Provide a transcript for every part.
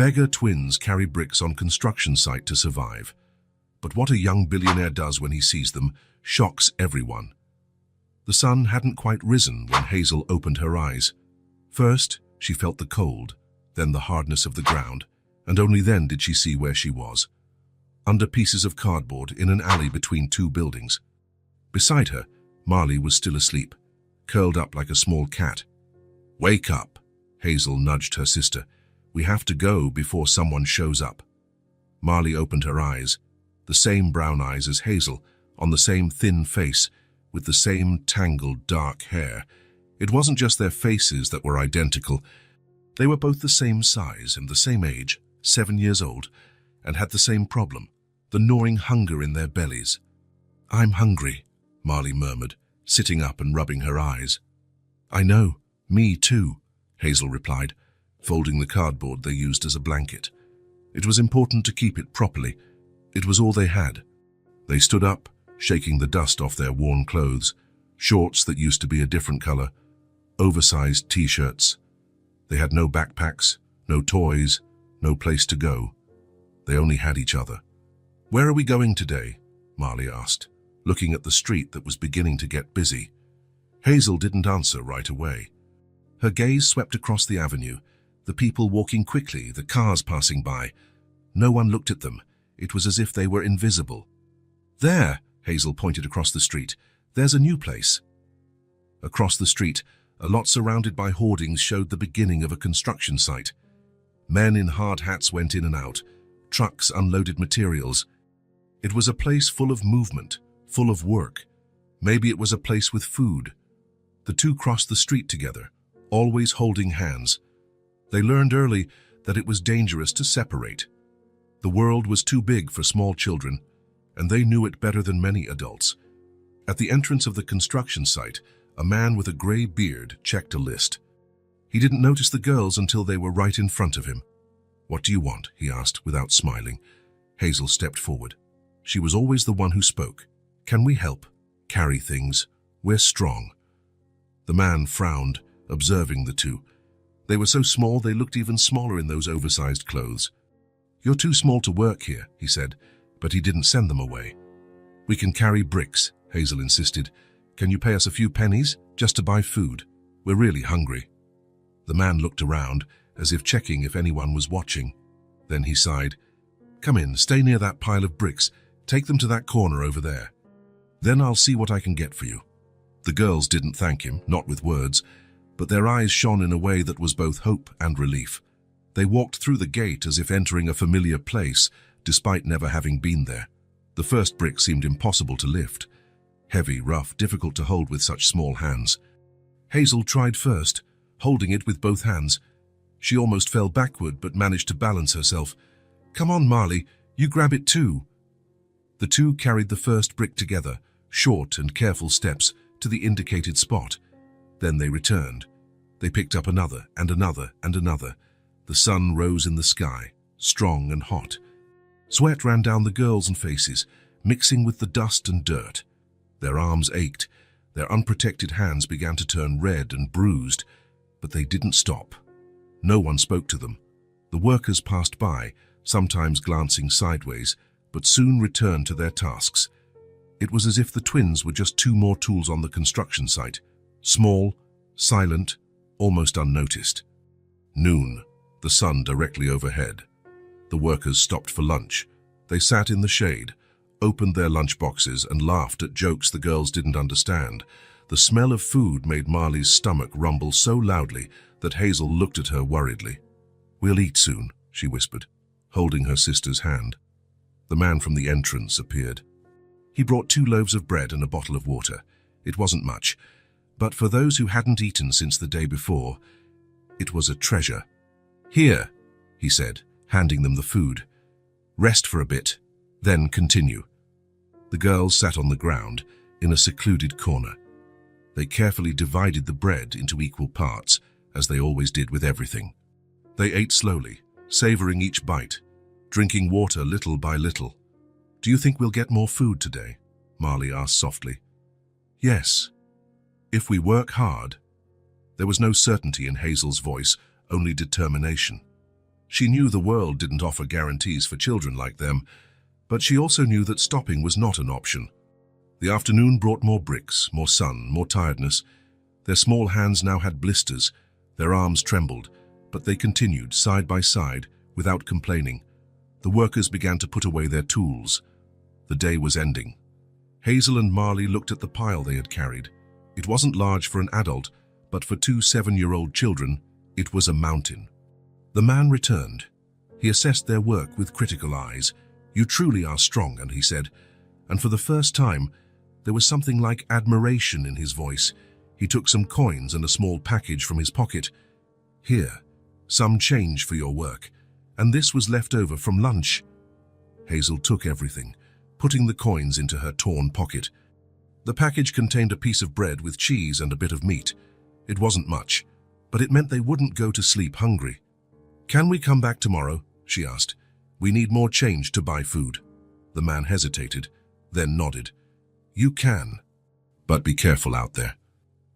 Beggar twins carry bricks on construction site to survive. But what a young billionaire does when he sees them shocks everyone. The sun hadn't quite risen when Hazel opened her eyes. First, she felt the cold, then the hardness of the ground, and only then did she see where she was. Under pieces of cardboard in an alley between two buildings. Beside her, Marley was still asleep, curled up like a small cat. "Wake up," Hazel nudged her sister. "We have to go before someone shows up." Marley opened her eyes, the same brown eyes as Hazel, on the same thin face, with the same tangled dark hair. It wasn't just their faces that were identical. They were both the same size and the same age, 7 years old, and had the same problem, the gnawing hunger in their bellies. "I'm hungry," Marley murmured, sitting up and rubbing her eyes. "I know, me too," Hazel replied, folding the cardboard they used as a blanket. It was important to keep it properly. It was all they had. They stood up, shaking the dust off their worn clothes, shorts that used to be a different color, oversized t-shirts. They had no backpacks, no toys, no place to go. They only had each other. "Where are we going today?" Marley asked, looking at the street that was beginning to get busy. Hazel didn't answer right away. Her gaze swept across the avenue, the people walking quickly, the cars passing by. No one looked at them. It was as if they were invisible. "There," Hazel pointed across the street. "There's a new place." Across the street, a lot surrounded by hoardings showed the beginning of a construction site. Men in hard hats went in and out. Trucks unloaded materials. It was a place full of movement, full of work. Maybe it was a place with food. The two crossed the street together, always holding hands. They learned early that it was dangerous to separate. The world was too big for small children, and they knew it better than many adults. At the entrance of the construction site, a man with a gray beard checked a list. He didn't notice the girls until they were right in front of him. "What do you want?" he asked without smiling. Hazel stepped forward. She was always the one who spoke. "Can we help? Carry things? We're strong." The man frowned, observing the two. They were so small they looked even smaller in those oversized clothes. "You're too small to work here," he said, but he didn't send them away. "We can carry bricks," Hazel insisted. "Can you pay us a few pennies, just to buy food? We're really hungry." The man looked around, as if checking if anyone was watching. Then he sighed. "Come in, stay near that pile of bricks. Take them to that corner over there. Then I'll see what I can get for you." The girls didn't thank him, not with words, but their eyes shone in a way that was both hope and relief. They walked through the gate as if entering a familiar place, despite never having been there. The first brick seemed impossible to lift. Heavy, rough, difficult to hold with such small hands. Hazel tried first, holding it with both hands. She almost fell backward but managed to balance herself. "Come on, Marley, you grab it too." The two carried the first brick together, short and careful steps, to the indicated spot. Then they returned. They picked up another and another and another. The sun rose in the sky, strong and hot. Sweat ran down the girls' and faces, mixing with the dust and dirt. Their arms ached. Their unprotected hands began to turn red and bruised, but they didn't stop. No one spoke to them. The workers passed by, sometimes glancing sideways, but soon returned to their tasks. It was as if the twins were just two more tools on the construction site, small, silent, almost unnoticed. Noon, the sun directly overhead. The workers stopped for lunch. They sat in the shade, opened their lunch boxes and laughed at jokes the girls didn't understand. The smell of food made Marley's stomach rumble so loudly that Hazel looked at her worriedly. "We'll eat soon," she whispered, holding her sister's hand. The man from the entrance appeared. He brought 2 loaves of bread and a bottle of water. It wasn't much, but for those who hadn't eaten since the day before, it was a treasure. "Here," he said, handing them the food. "Rest for a bit, then continue." The girls sat on the ground, in a secluded corner. They carefully divided the bread into equal parts, as they always did with everything. They ate slowly, savoring each bite, drinking water little by little. "Do you think we'll get more food today?" Marley asked softly. "Yes, if we work hard." There was no certainty in Hazel's voice, only determination. She knew the world didn't offer guarantees for children like them, but she also knew that stopping was not an option. The afternoon brought more bricks, more sun, more tiredness. Their small hands now had blisters, their arms trembled, but they continued side by side without complaining. The workers began to put away their tools. The day was ending. Hazel and Marley looked at the pile they had carried. It wasn't large for an adult, but for two 7-year-old children, it was a mountain. The man returned. He assessed their work with critical eyes. "You truly are strong," and he said, and for the first time, there was something like admiration in his voice. He took some coins and a small package from his pocket. "Here, some change for your work, and this was left over from lunch." Hazel took everything, putting the coins into her torn pocket. The package contained a piece of bread with cheese and a bit of meat. It wasn't much, but it meant they wouldn't go to sleep hungry. "Can we come back tomorrow?" she asked. "We need more change to buy food." The man hesitated, then nodded. "You can, but be careful out there."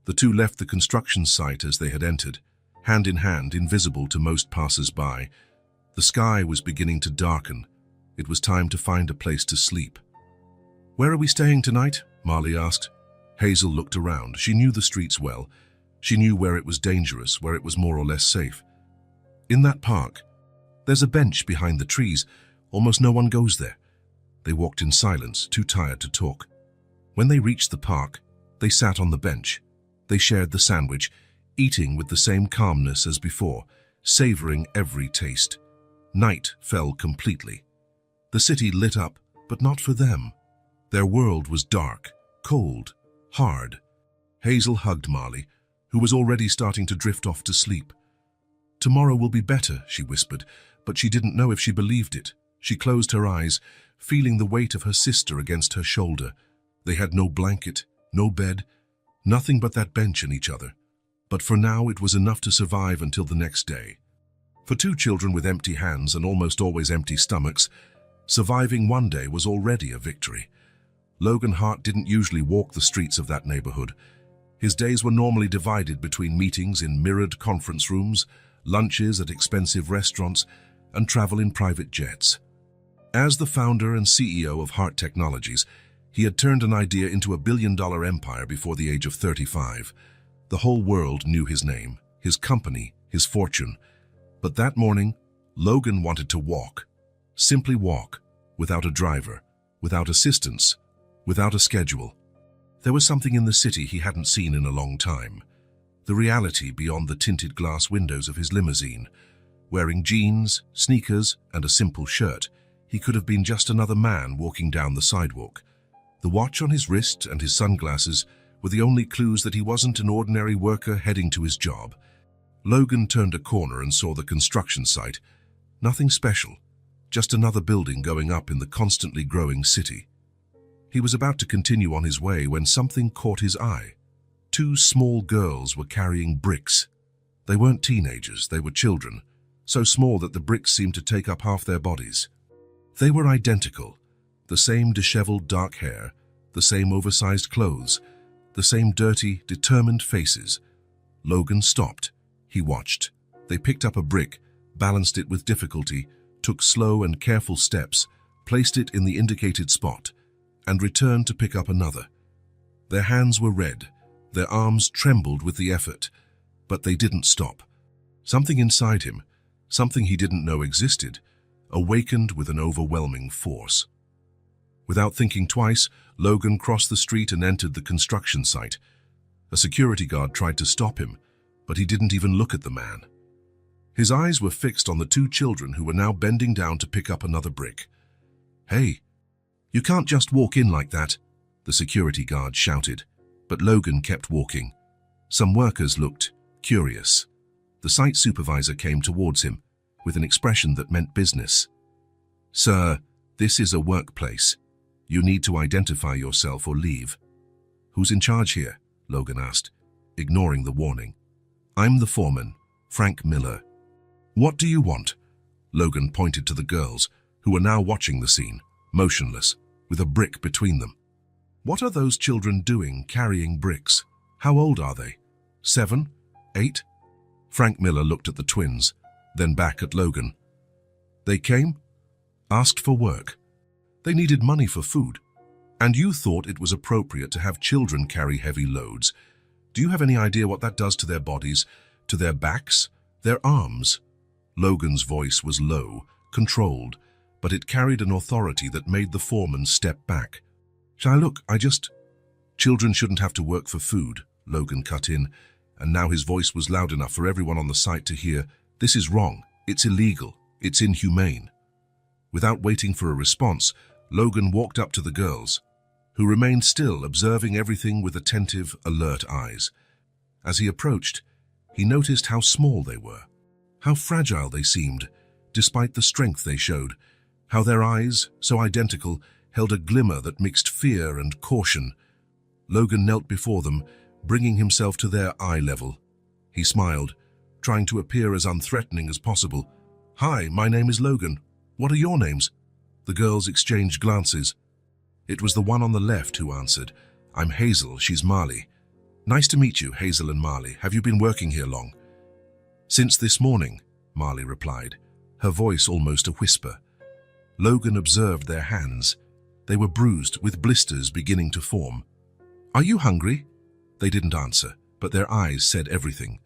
The two left the construction site as they had entered, hand in hand, invisible to most passers-by. The sky was beginning to darken. It was time to find a place to sleep. "Where are we staying tonight?" Marley asked. Hazel looked around. She knew the streets well. She knew where it was dangerous, where it was more or less safe. "In that park. There's a bench behind the trees. Almost no one goes there." They walked in silence, too tired to talk. When they reached the park, they sat on the bench. They shared the sandwich, eating with the same calmness as before, savoring every taste. Night fell completely. The city lit up, but not for them. Their world was dark, cold, hard. Hazel hugged Marley, who was already starting to drift off to sleep. "Tomorrow will be better," she whispered, but she didn't know if she believed it. She closed her eyes, feeling the weight of her sister against her shoulder. They had no blanket, no bed, nothing but that bench and each other. But for now it was enough to survive until the next day. For two children with empty hands and almost always empty stomachs, surviving one day was already a victory. Logan Hart didn't usually walk the streets of that neighborhood. His days were normally divided between meetings in mirrored conference rooms, lunches at expensive restaurants, and travel in private jets. As the founder and CEO of Hart Technologies, he had turned an idea into a billion-dollar empire before the age of 35. The whole world knew his name, his company, his fortune. But that morning, Logan wanted to walk. Simply walk, without a driver, without assistance, without a schedule. There was something in the city he hadn't seen in a long time. The reality beyond the tinted glass windows of his limousine. Wearing jeans, sneakers, and a simple shirt, he could have been just another man walking down the sidewalk. The watch on his wrist and his sunglasses were the only clues that he wasn't an ordinary worker heading to his job. Logan turned a corner and saw the construction site. Nothing special, just another building going up in the constantly growing city. He was about to continue on his way when something caught his eye. Two small girls were carrying bricks. They weren't teenagers, they were children, so small that the bricks seemed to take up half their bodies. They were identical, the same disheveled dark hair, the same oversized clothes, the same dirty, determined faces. Logan stopped. He watched. They picked up a brick, balanced it with difficulty, took slow and careful steps, placed it in the indicated spot, and returned to pick up another. Their hands were red, their arms trembled with the effort, but they didn't stop. Something inside him, something he didn't know existed, awakened with an overwhelming force. Without thinking twice, Logan crossed the street and entered the construction site. A security guard tried to stop him, but he didn't even look at the man. His eyes were fixed on the two children who were now bending down to pick up another brick. "Hey, you can't just walk in like that," the security guard shouted, but Logan kept walking. Some workers looked curious. The site supervisor came towards him with an expression that meant business. "Sir, this is a workplace. You need to identify yourself or leave." "Who's in charge here?" Logan asked, ignoring the warning. "I'm the foreman, Frank Miller." "What do you want?" Logan pointed to the girls, who were now watching the scene, motionless, with a brick between them. "What are those children doing carrying bricks? How old are they? 7? 8? Frank Miller looked at the twins, then back at Logan. They came, asked for work. They needed money for food. And you thought it was appropriate to have children carry heavy loads. Do you have any idea what that does to their bodies, to their backs, their arms? Logan's voice was low, controlled, but it carried an authority that made the foreman step back. Look, Children shouldn't have to work for food, Logan cut in, and now his voice was loud enough for everyone on the site to hear. This is wrong. It's illegal. It's inhumane. Without waiting for a response, Logan walked up to the girls, who remained still, observing everything with attentive, alert eyes. As he approached, he noticed how small they were, how fragile they seemed, despite the strength they showed, how their eyes, so identical, held a glimmer that mixed fear and caution. Logan knelt before them, bringing himself to their eye level. He smiled, trying to appear as unthreatening as possible. Hi, my name is Logan. What are your names? The girls exchanged glances. It was the one on the left who answered. I'm Hazel, she's Marley. Nice to meet you, Hazel and Marley. Have you been working here long? Since this morning, Marley replied, her voice almost a whisper. Logan observed their hands. They were bruised, with blisters beginning to form. Are you hungry? They didn't answer, but their eyes said everything.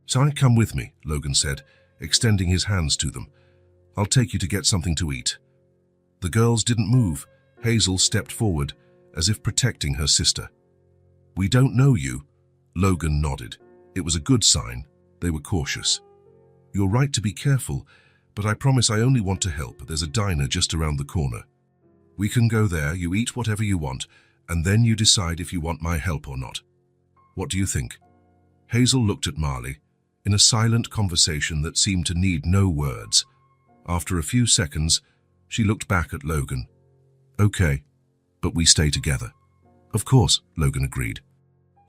So come with me, Logan said, extending his hands to them. I'll take you to get something to eat. The girls didn't move. Hazel stepped forward, as if protecting her sister. We don't know you. Logan nodded. It was a good sign. They were cautious. You're right to be careful, but I promise I only want to help. There's a diner just around the corner. We can go there, you eat whatever you want, and then you decide if you want my help or not. What do you think? Hazel looked at Marley, in a silent conversation that seemed to need no words. After a few seconds, she looked back at Logan. Okay, but we stay together. Of course, Logan agreed.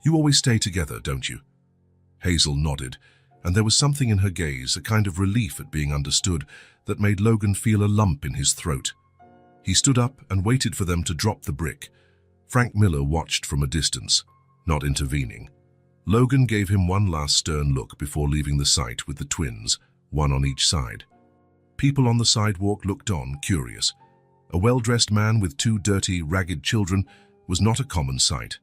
You always stay together, don't you? Hazel nodded, and there was something in her gaze, a kind of relief at being understood, that made Logan feel a lump in his throat. He stood up and waited for them to drop the brick. Frank Miller watched from a distance, not intervening. Logan gave him one last stern look before leaving the site with the twins, one on each side. People on the sidewalk looked on, curious. A well-dressed man with two dirty, ragged children was not a common sight.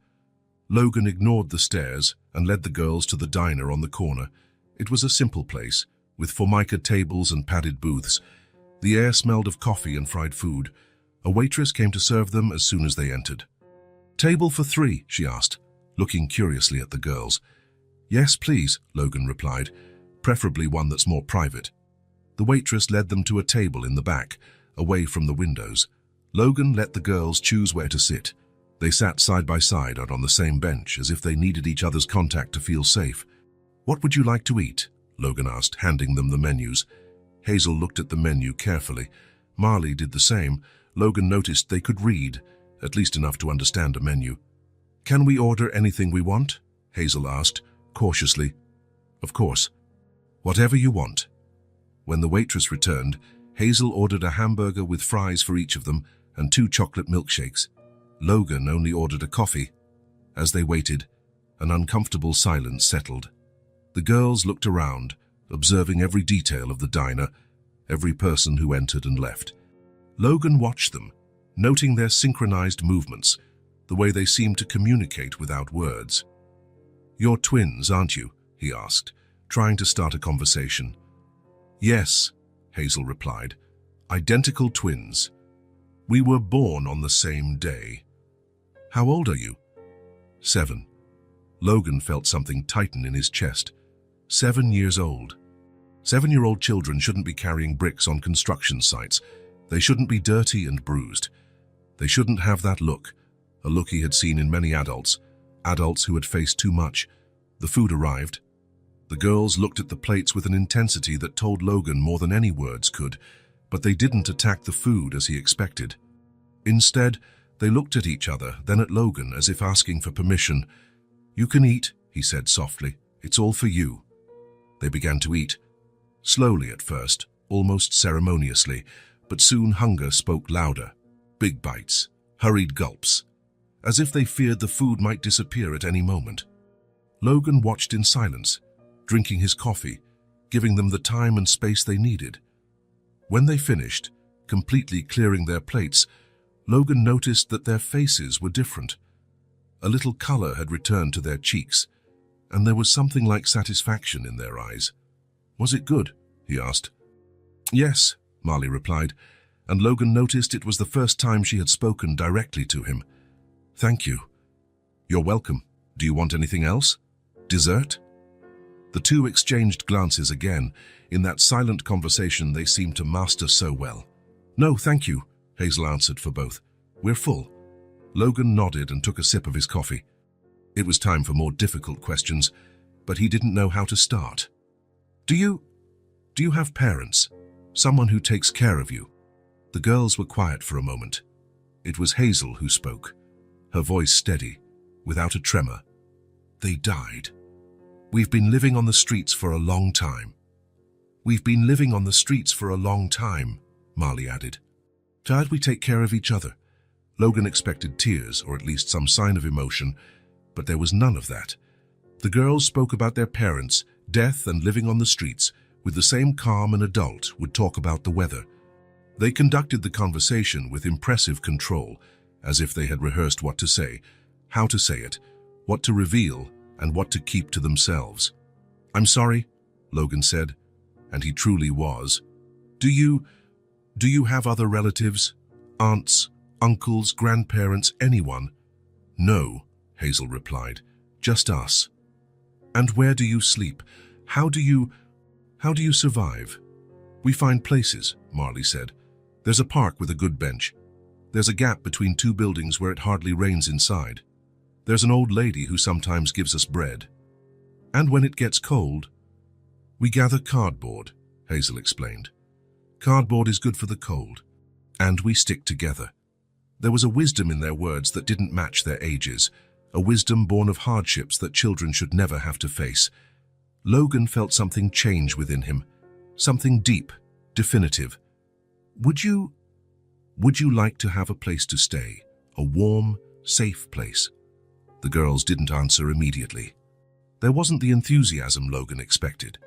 Logan ignored the stares and led the girls to the diner on the corner. It was a simple place, with formica tables and padded booths. The air smelled of coffee and fried food. A waitress came to serve them as soon as they entered. Table for 3, she asked, looking curiously at the girls. Yes, please, Logan replied, preferably one that's more private. The waitress led them to a table in the back, away from the windows. Logan let the girls choose where to sit. They sat side by side and on the same bench, as if they needed each other's contact to feel safe. What would you like to eat? Logan asked, handing them the menus. Hazel looked at the menu carefully. Marley did the same. Logan noticed they could read, at least enough to understand a menu. Can we order anything we want? Hazel asked, cautiously. Of course. Whatever you want. When the waitress returned, Hazel ordered a hamburger with fries for each of them and 2 chocolate milkshakes. Logan only ordered a coffee. As they waited, an uncomfortable silence settled. The girls looked around, observing every detail of the diner, every person who entered and left. Logan watched them, noting their synchronized movements, the way they seemed to communicate without words. You're twins, aren't you? He asked, trying to start a conversation. Yes, Hazel replied. Identical twins. We were born on the same day. How old are you? 7. Logan felt something tighten in his chest. 7 years old. 7-year-old children shouldn't be carrying bricks on construction sites. They shouldn't be dirty and bruised. They shouldn't have that look, a look he had seen in many adults who had faced too much. The food arrived. The girls looked at the plates with an intensity that told Logan more than any words could, but they didn't attack the food as he expected. Instead, they looked at each other, then at Logan, as if asking for permission. You can eat, he said softly. It's all for you. They began to eat. Slowly at first, almost ceremoniously, but soon hunger spoke louder. Big bites, hurried gulps, as if they feared the food might disappear at any moment. Logan watched in silence, drinking his coffee, giving them the time and space they needed. When they finished, completely clearing their plates, Logan noticed that their faces were different. A little color had returned to their cheeks, and there was something like satisfaction in their eyes. "Was it good?" he asked. "Yes," Marley replied, and Logan noticed it was the first time she had spoken directly to him. "Thank you." "You're welcome. Do you want anything else? Dessert?" The two exchanged glances again. In that silent conversation they seemed to master so well. "No, thank you," Hazel answered for both. "We're full." Logan nodded and took a sip of his coffee. It was time for more difficult questions, but he didn't know how to start. Do you have parents? Someone who takes care of you?" The girls were quiet for a moment. It was Hazel who spoke, her voice steady, without a tremor. "They died. We've been living on the streets for a long time." "We've been living on the streets for a long time," Marley added. "Dad, we take care of each other." Logan expected tears, or at least some sign of emotion, but there was none of that. The girls spoke about their parents, death, and living on the streets, with the same calm an adult would talk about the weather. They conducted the conversation with impressive control, as if they had rehearsed what to say, how to say it, what to reveal, and what to keep to themselves. "I'm sorry," Logan said, and he truly was. Do you have other relatives? Aunts, uncles, grandparents, anyone?" "No," Hazel replied, "just us." "And where do you sleep? How do you survive?" "We find places," Marley said. "There's a park with a good bench. There's a gap between two buildings where it hardly rains inside. There's an old lady who sometimes gives us bread. And when it gets cold, we gather cardboard," Hazel explained. "Cardboard is good for the cold. And we stick together." There was a wisdom in their words that didn't match their ages, a wisdom born of hardships that children should never have to face. Logan felt something change within him, something deep, definitive. Would you like to have a place to stay, a warm, safe place?" The girls didn't answer immediately. There wasn't the enthusiasm Logan expected.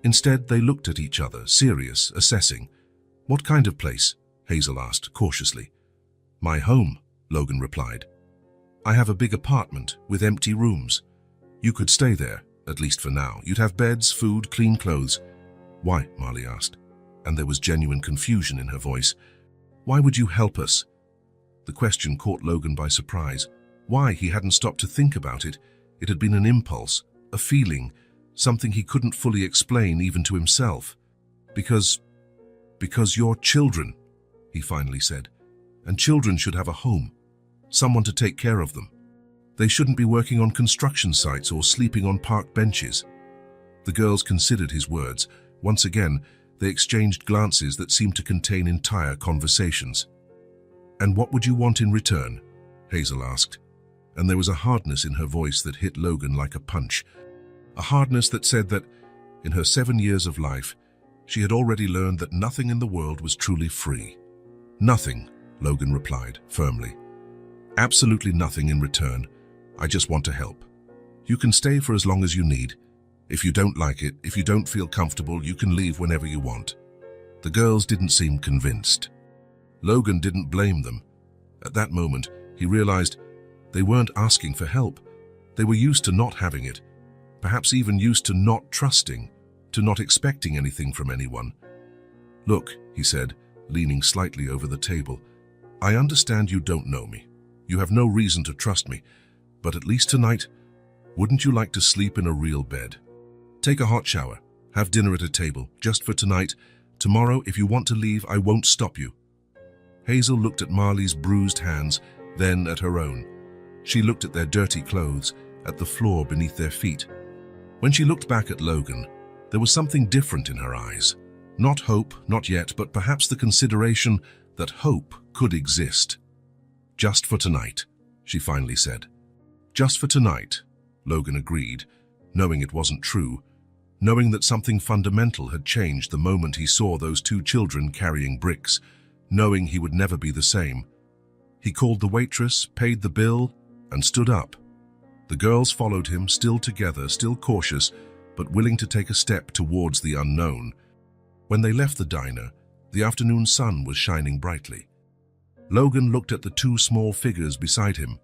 Instead, they looked at each other, serious, assessing. "What kind of place?" Hazel asked, cautiously. "My home," Logan replied. "I have a big apartment with empty rooms. You could stay there, at least for now. You'd have beds, food, clean clothes." "Why?" Marley asked, and there was genuine confusion in her voice. "Why would you help us?" The question caught Logan by surprise. Why? He hadn't stopped to think about it. It had been an impulse, a feeling, something he couldn't fully explain even to himself. Because you're children," he finally said, "and children should have a home, someone to take care of them. They shouldn't be working on construction sites or sleeping on park benches." The girls considered his words. Once again, they exchanged glances that seemed to contain entire conversations. "And what would you want in return?" Hazel asked, and there was a hardness in her voice that hit Logan like a punch. A hardness that said that, in her 7 years of life, she had already learned that nothing in the world was truly free. "Nothing," Logan replied, firmly. "Absolutely nothing in return. I just want to help. You can stay for as long as you need. If you don't like it, if you don't feel comfortable, you can leave whenever you want." The girls didn't seem convinced. Logan didn't blame them. At that moment, he realized they weren't asking for help. They were used to not having it, perhaps even used to not trusting, to not expecting anything from anyone. "Look," he said, leaning slightly over the table, "I understand you don't know me. You have no reason to trust me, but at least tonight, wouldn't you like to sleep in a real bed? Take a hot shower, have dinner at a table, just for tonight. Tomorrow, if you want to leave, I won't stop you." Hazel looked at Marley's bruised hands, then at her own. She looked at their dirty clothes, at the floor beneath their feet. When she looked back at Logan, there was something different in her eyes. Not hope, not yet, but perhaps the consideration that hope could exist. "Just for tonight," she finally said. "Just for tonight," Logan agreed, knowing it wasn't true, knowing that something fundamental had changed the moment he saw those two children carrying bricks, knowing he would never be the same. He called the waitress, paid the bill, and stood up. The girls followed him, still together, still cautious, but willing to take a step towards the unknown. When they left the diner, The afternoon sun was shining brightly. Logan looked at the two small figures beside him,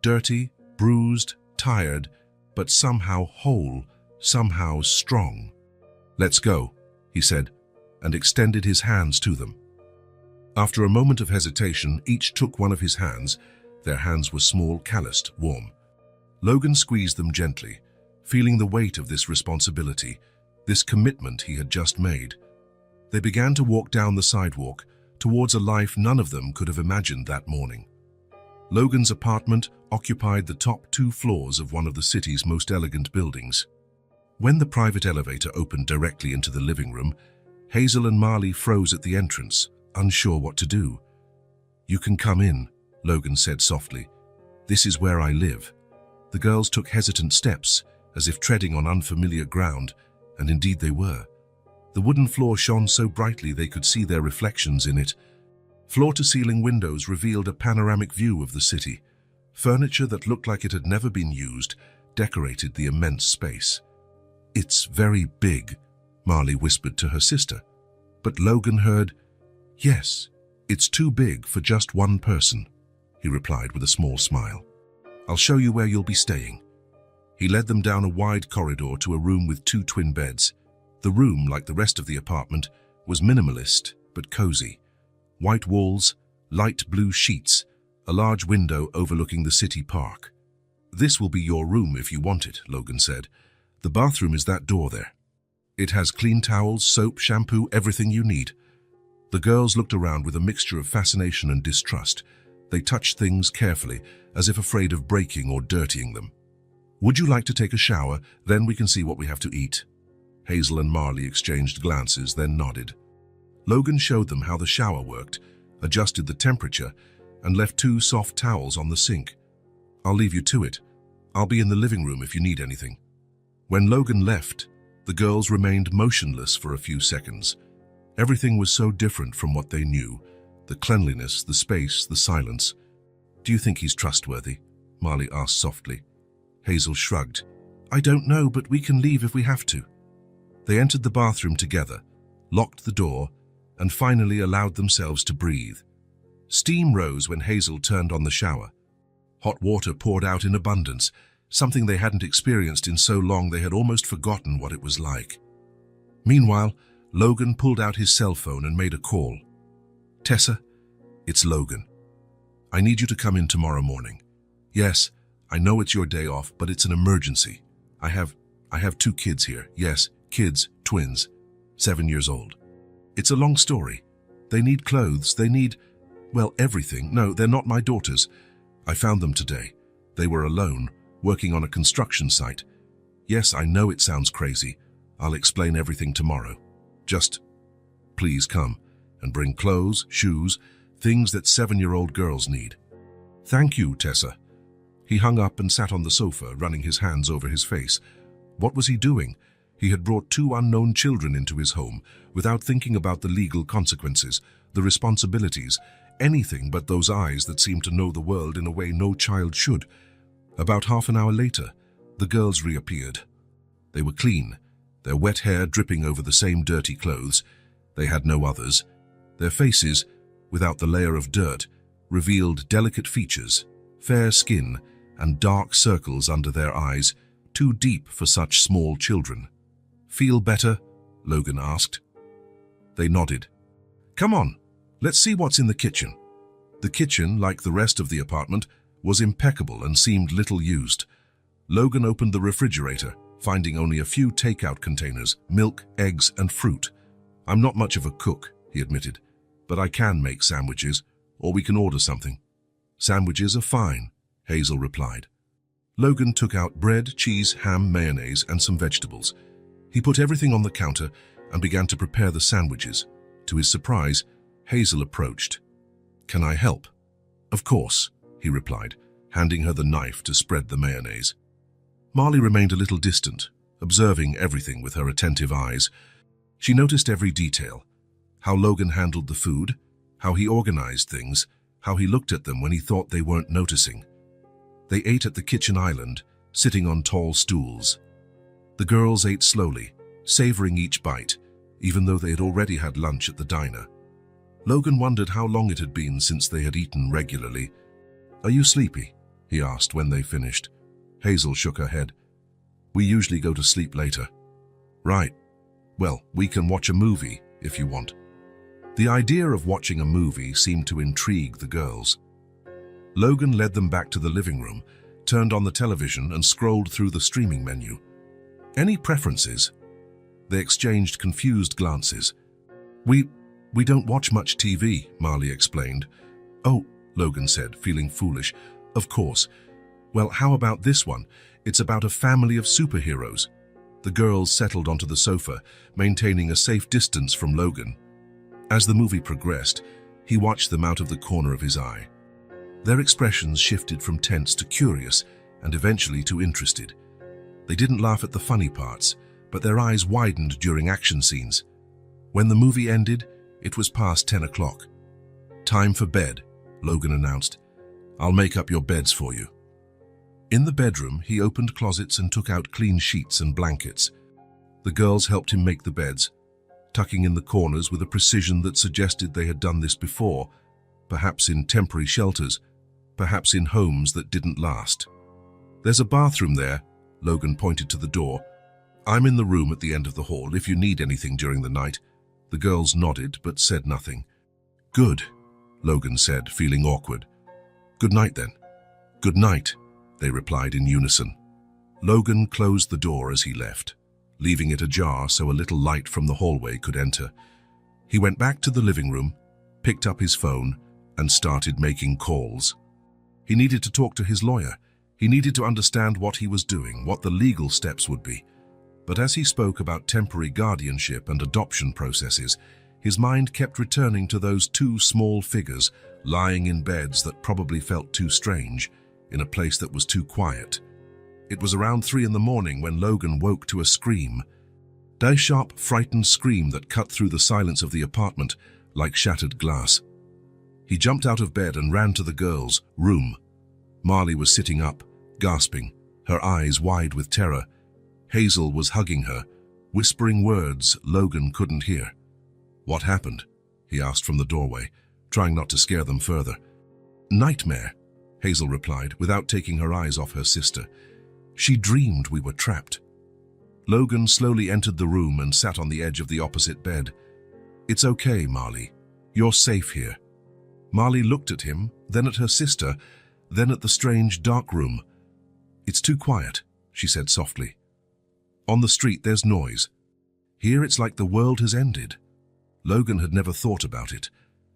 dirty, bruised, tired, but somehow whole, somehow strong. "Let's go," he said, and extended his hands to them. After a moment of hesitation, each took one of his hands. Their hands were small, calloused, warm. Logan squeezed them gently, feeling the weight of this responsibility, this commitment he had just made. They began to walk down the sidewalk, towards a life none of them could have imagined that morning. Logan's apartment occupied the top 2 floors of one of the city's most elegant buildings. When the private elevator opened directly into the living room, Hazel and Marley froze at the entrance, unsure what to do. "You can come in," Logan said softly. "This is where I live." The girls took hesitant steps, as if treading on unfamiliar ground, and indeed they were. The wooden floor shone so brightly they could see their reflections in it. Floor-to-ceiling windows revealed a panoramic view of the city. Furniture that looked like it had never been used decorated the immense space. "It's very big," Marley whispered to her sister. But Logan heard, "Yes, it's too big for just one person," he replied with a small smile. "I'll show you where you'll be staying." He led them down a wide corridor to a room with 2 twin beds. The room, like the rest of the apartment, was minimalist but cozy. White walls, light blue sheets, a large window overlooking the city park. "This will be your room if you want it," Logan said. "The bathroom is that door there. It has clean towels, soap, shampoo, everything you need." The girls looked around with a mixture of fascination and distrust. They touched things carefully, as if afraid of breaking or dirtying them. "Would you like to take a shower? Then we can see what we have to eat." Hazel and Marley exchanged glances, then nodded. Logan showed them how the shower worked, adjusted the temperature, and left 2 soft towels on the sink. "I'll leave you to it. I'll be in the living room if you need anything." When Logan left, the girls remained motionless for a few seconds. Everything was so different from what they knew. The cleanliness, the space, the silence. "Do you think he's trustworthy?" Marley asked softly. Hazel shrugged. "I don't know, but we can leave if we have to." They entered the bathroom together, locked the door, and finally allowed themselves to breathe. Steam rose when Hazel turned on the shower. Hot water poured out in abundance, something they hadn't experienced in so long they had almost forgotten what it was like. Meanwhile, Logan pulled out his cell phone and made a call. "Tessa, it's Logan. I need you to come in tomorrow morning. Yes, I know it's your day off, but it's an emergency. I have 2 kids here. Yes, kids, twins, 7 years old. It's a long story. They need clothes, they need, well, everything. No, they're not my daughters. I found them today. They were alone, working on a construction site. Yes, I know it sounds crazy. I'll explain everything tomorrow. Just, please come and bring clothes, shoes, things that 7-year-old girls need." "Thank you, Tessa." He hung up and sat on the sofa, running his hands over his face. What was he doing? He had brought 2 unknown children into his home without thinking about the legal consequences, the responsibilities, anything but those eyes that seemed to know the world in a way no child should. About half an hour later, the girls reappeared. They were clean, their wet hair dripping over the same dirty clothes. They had no others. Their faces, without the layer of dirt, revealed delicate features, fair skin, and dark circles under their eyes, too deep for such small children. "Feel better?" Logan asked. They nodded. "Come on, let's see what's in the kitchen." The kitchen, like the rest of the apartment, was impeccable and seemed little used. Logan opened the refrigerator, finding only a few takeout containers, milk, eggs, and fruit. "I'm not much of a cook," he admitted, "but I can make sandwiches, or we can order something." "Sandwiches are fine," Hazel replied. Logan took out bread, cheese, ham, mayonnaise, and some vegetables. He put everything on the counter and began to prepare the sandwiches. To his surprise, Hazel approached. "Can I help?" "Of course," he replied, handing her the knife to spread the mayonnaise. Marley remained a little distant, observing everything with her attentive eyes. She noticed every detail: how Logan handled the food, how he organized things, how he looked at them when he thought they weren't noticing. They ate at the kitchen island, sitting on tall stools. The girls ate slowly, savoring each bite, even though they had already had lunch at the diner. Logan wondered how long it had been since they had eaten regularly. "Are you sleepy?" he asked when they finished. Hazel shook her head. "We usually go to sleep later." "Right. Well, we can watch a movie if you want." The idea of watching a movie seemed to intrigue the girls. Logan led them back to the living room, turned on the television and scrolled through the streaming menu. "Any preferences?" They exchanged confused glances. We don't watch much TV," Marley explained. "Oh," Logan said, feeling foolish. "Of course. Well, how about this one? It's about a family of superheroes." The girls settled onto the sofa, maintaining a safe distance from Logan. As the movie progressed, he watched them out of the corner of his eye. Their expressions shifted from tense to curious and eventually to interested. They didn't laugh at the funny parts, but their eyes widened during action scenes. When the movie ended, it was past 10 o'clock. "Time for bed," Logan announced. "I'll make up your beds for you." In the bedroom, he opened closets and took out clean sheets and blankets. The girls helped him make the beds, tucking in the corners with a precision that suggested they had done this before, perhaps in temporary shelters, perhaps in homes that didn't last. "There's a bathroom there," Logan pointed to the door. "I'm in the room at the end of the hall if you need anything during the night." The girls nodded but said nothing. "Good," Logan said, feeling awkward. "Good night then." "Good night," they replied in unison. Logan closed the door as he left, leaving it ajar so a little light from the hallway could enter. He went back to the living room, picked up his phone, and started making calls. He needed to talk to his lawyer. He needed to understand what he was doing, what the legal steps would be. But as he spoke about temporary guardianship and adoption processes, his mind kept returning to those two small figures lying in beds that probably felt too strange, in a place that was too quiet. It was around 3 in the morning when Logan woke to a scream. A sharp, frightened scream that cut through the silence of the apartment like shattered glass. He jumped out of bed and ran to the girls' room. Marley was sitting up, gasping, her eyes wide with terror. Hazel was hugging her, whispering words Logan couldn't hear. "What happened?" he asked from the doorway, trying not to scare them further. "Nightmare," Hazel replied, without taking her eyes off her sister. "She dreamed we were trapped." Logan slowly entered the room and sat on the edge of the opposite bed. "It's okay, Marley. You're safe here." Marley looked at him, then at her sister, then at the strange dark room. "It's too quiet," she said softly. "On the street there's noise. Here it's like the world has ended." Logan had never thought about it,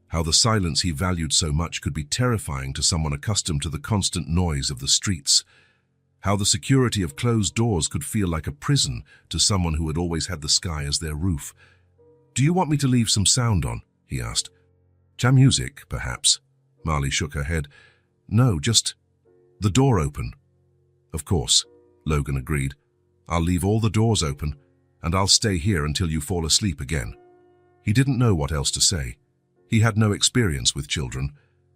how the silence he valued so much could be terrifying to someone accustomed to the constant noise of the streets. How the security of closed doors could feel like a prison to someone who had always had the sky as their roof. "Do you want me to leave some sound on?" he asked. "Jam music, perhaps?" Marley shook her head. "No, just the door open." "Of course," Logan agreed. "I'll leave all the doors open, and I'll stay here until you fall asleep again." He didn't know what else to say. He had no experience with children,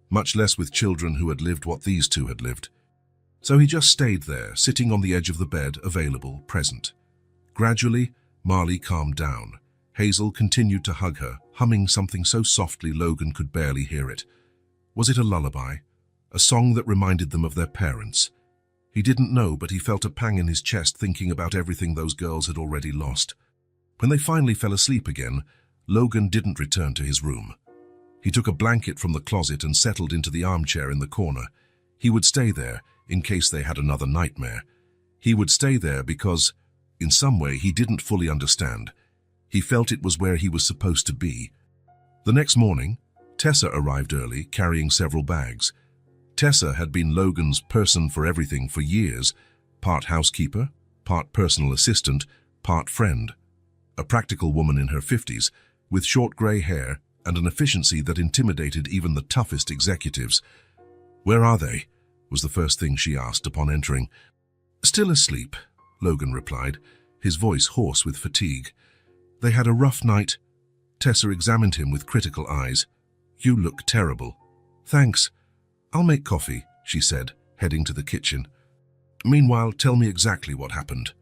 much less with children who had lived what these two had lived. So he just stayed there, sitting on the edge of the bed, available, present. Gradually, Marley calmed down. Hazel continued to hug her, humming something so softly Logan could barely hear it. Was it a lullaby? A song that reminded them of their parents? He didn't know, but he felt a pang in his chest thinking about everything those girls had already lost. When they finally fell asleep again, Logan didn't return to his room. He took a blanket from the closet and settled into the armchair in the corner. He would stay there in case they had another nightmare. He would stay there because, in some way, he didn't fully understand. He felt it was where he was supposed to be. The next morning, Tessa arrived early, carrying several bags. Tessa had been Logan's person for everything for years, part housekeeper, part personal assistant, part friend. A practical woman in her 50s, with short grey hair and an efficiency that intimidated even the toughest executives. "Where are they?" was the first thing she asked upon entering. "Still asleep," Logan replied, his voice hoarse with fatigue. "They had a rough night." Tessa examined him with critical eyes. "You look terrible." "Thanks. I'll make coffee," she said, heading to the kitchen. "Meanwhile, tell me exactly what happened."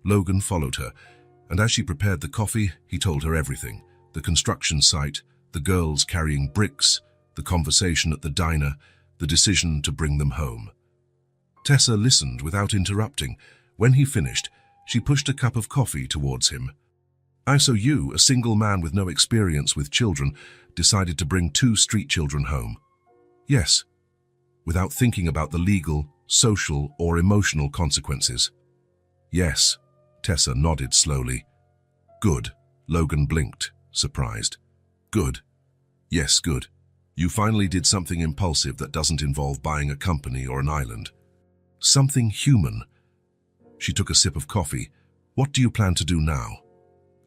Logan followed her, and as she prepared the coffee, he told her everything. The construction site, The girls carrying bricks, the conversation at the diner, the decision to bring them home. Tessa listened without interrupting. When he finished, she pushed a cup of coffee towards him. So you, a single man with no experience with children, decided to bring 2 street children home? Yes, without thinking about the legal, social, or emotional consequences. Yes, Tessa nodded slowly. Good, Logan blinked, surprised. Good. Yes, good. You finally did something impulsive that doesn't involve buying a company or an island. Something human. She took a sip of coffee. What do you plan to do now?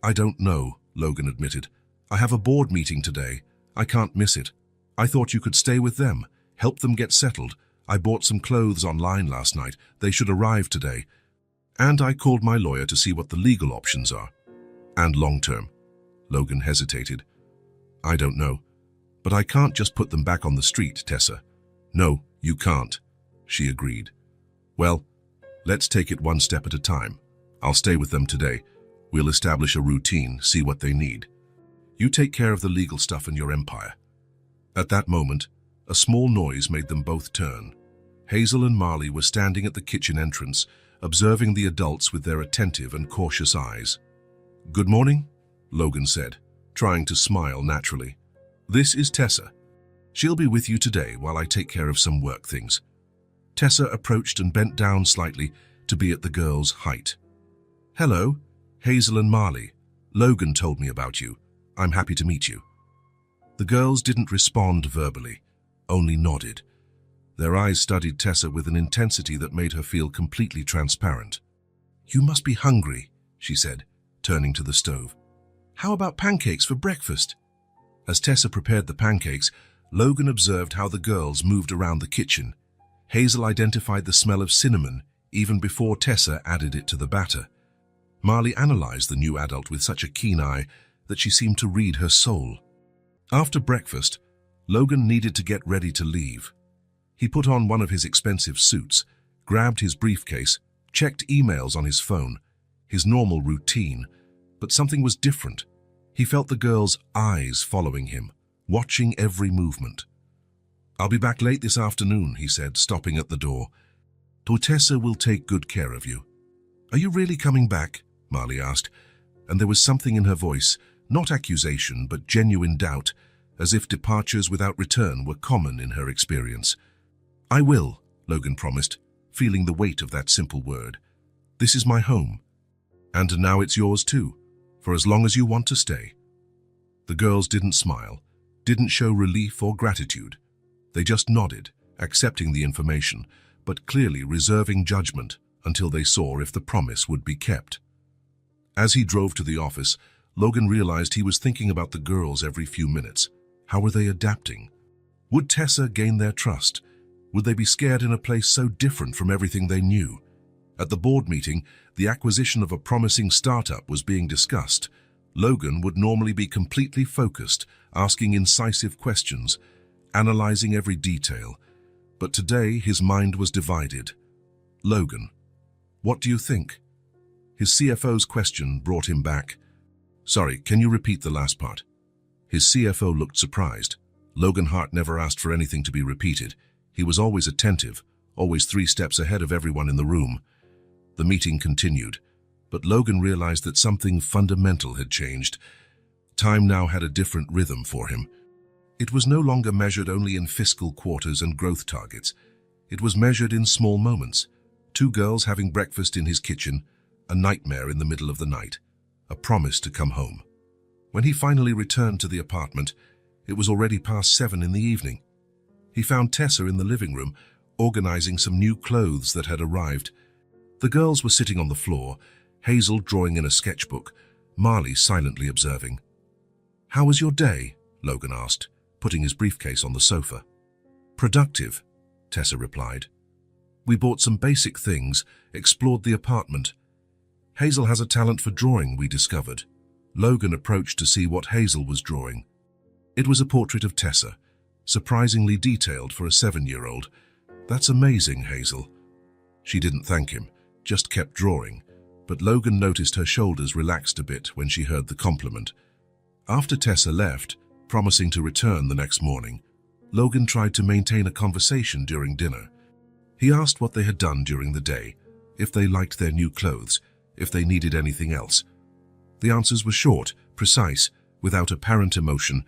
I don't know, Logan admitted. I have a board meeting today. I can't miss it. I thought you could stay with them, help them get settled. I bought some clothes online last night. They should arrive today. And I called my lawyer to see what the legal options are. And long-term. Logan hesitated. I don't know. But I can't just put them back on the street, Tessa. No, you can't, she agreed. Well, let's take it one step at a time. I'll stay with them today. We'll establish a routine, see what they need. You take care of the legal stuff in your empire. At that moment, a small noise made them both turn. Hazel and Marley were standing at the kitchen entrance, observing the adults with their attentive and cautious eyes. Good morning, Logan said, trying to smile naturally. This is Tessa. She'll be with you today while I take care of some work things. Tessa approached and bent down slightly to be at the girl's height. Hello, Hazel and Marley. Logan told me about you. I'm happy to meet you. The girls didn't respond verbally, only nodded. Their eyes studied Tessa with an intensity that made her feel completely transparent. You must be hungry, she said, turning to the stove. How about pancakes for breakfast? As Tessa prepared the pancakes, Logan observed how the girls moved around the kitchen. Hazel identified the smell of cinnamon even before Tessa added it to the batter. Marley analyzed the new adult with such a keen eye that she seemed to read her soul. After breakfast, Logan needed to get ready to leave. He put on one of his expensive suits, grabbed his briefcase, checked emails on his phone, his normal routine, but something was different. He felt the girl's eyes following him, watching every movement. I'll be back late this afternoon, he said, stopping at the door. Tessa will take good care of you. Are you really coming back? Marley asked, and there was something in her voice, not accusation but genuine doubt, as if departures without return were common in her experience. I will, Logan promised, feeling the weight of that simple word. This is my home. And now it's yours too, for as long as you want to stay. The girls didn't smile, didn't show relief or gratitude. They just nodded, accepting the information, but clearly reserving judgment until they saw if the promise would be kept. As he drove to the office, Logan realized he was thinking about the girls every few minutes. How were they adapting? Would Tessa gain their trust? Would they be scared in a place so different from everything they knew? At the board meeting, the acquisition of a promising startup was being discussed. Logan would normally be completely focused, asking incisive questions, analyzing every detail. But today his mind was divided. Logan, what do you think? His CFO's question brought him back. Sorry, can you repeat the last part? His CFO looked surprised. Logan Hart never asked for anything to be repeated. He was always attentive, always 3 steps ahead of everyone in the room. The meeting continued, but Logan realized that something fundamental had changed. Time now had a different rhythm for him. It was no longer measured only in fiscal quarters and growth targets. It was measured in small moments. 2 girls having breakfast in his kitchen, a nightmare in the middle of the night, a promise to come home. When he finally returned to the apartment, it was already past 7 in the evening. He found Tessa in the living room, organizing some new clothes that had arrived. The girls were sitting on the floor, Hazel drawing in a sketchbook, Marley silently observing. How was your day? Logan asked, putting his briefcase on the sofa. Productive, Tessa replied. We bought some basic things, explored the apartment. Hazel has a talent for drawing, we discovered. Logan approached to see what Hazel was drawing. It was a portrait of Tessa, surprisingly detailed for a 7-year-old. That's amazing, Hazel. She didn't thank him, just kept drawing, but Logan noticed her shoulders relaxed a bit when she heard the compliment. After Tessa left, Promising to return the next morning, Logan tried to maintain a conversation during dinner. He asked what they had done during the day, if they liked their new clothes, if they needed anything else. The answers were short, precise, without apparent emotion,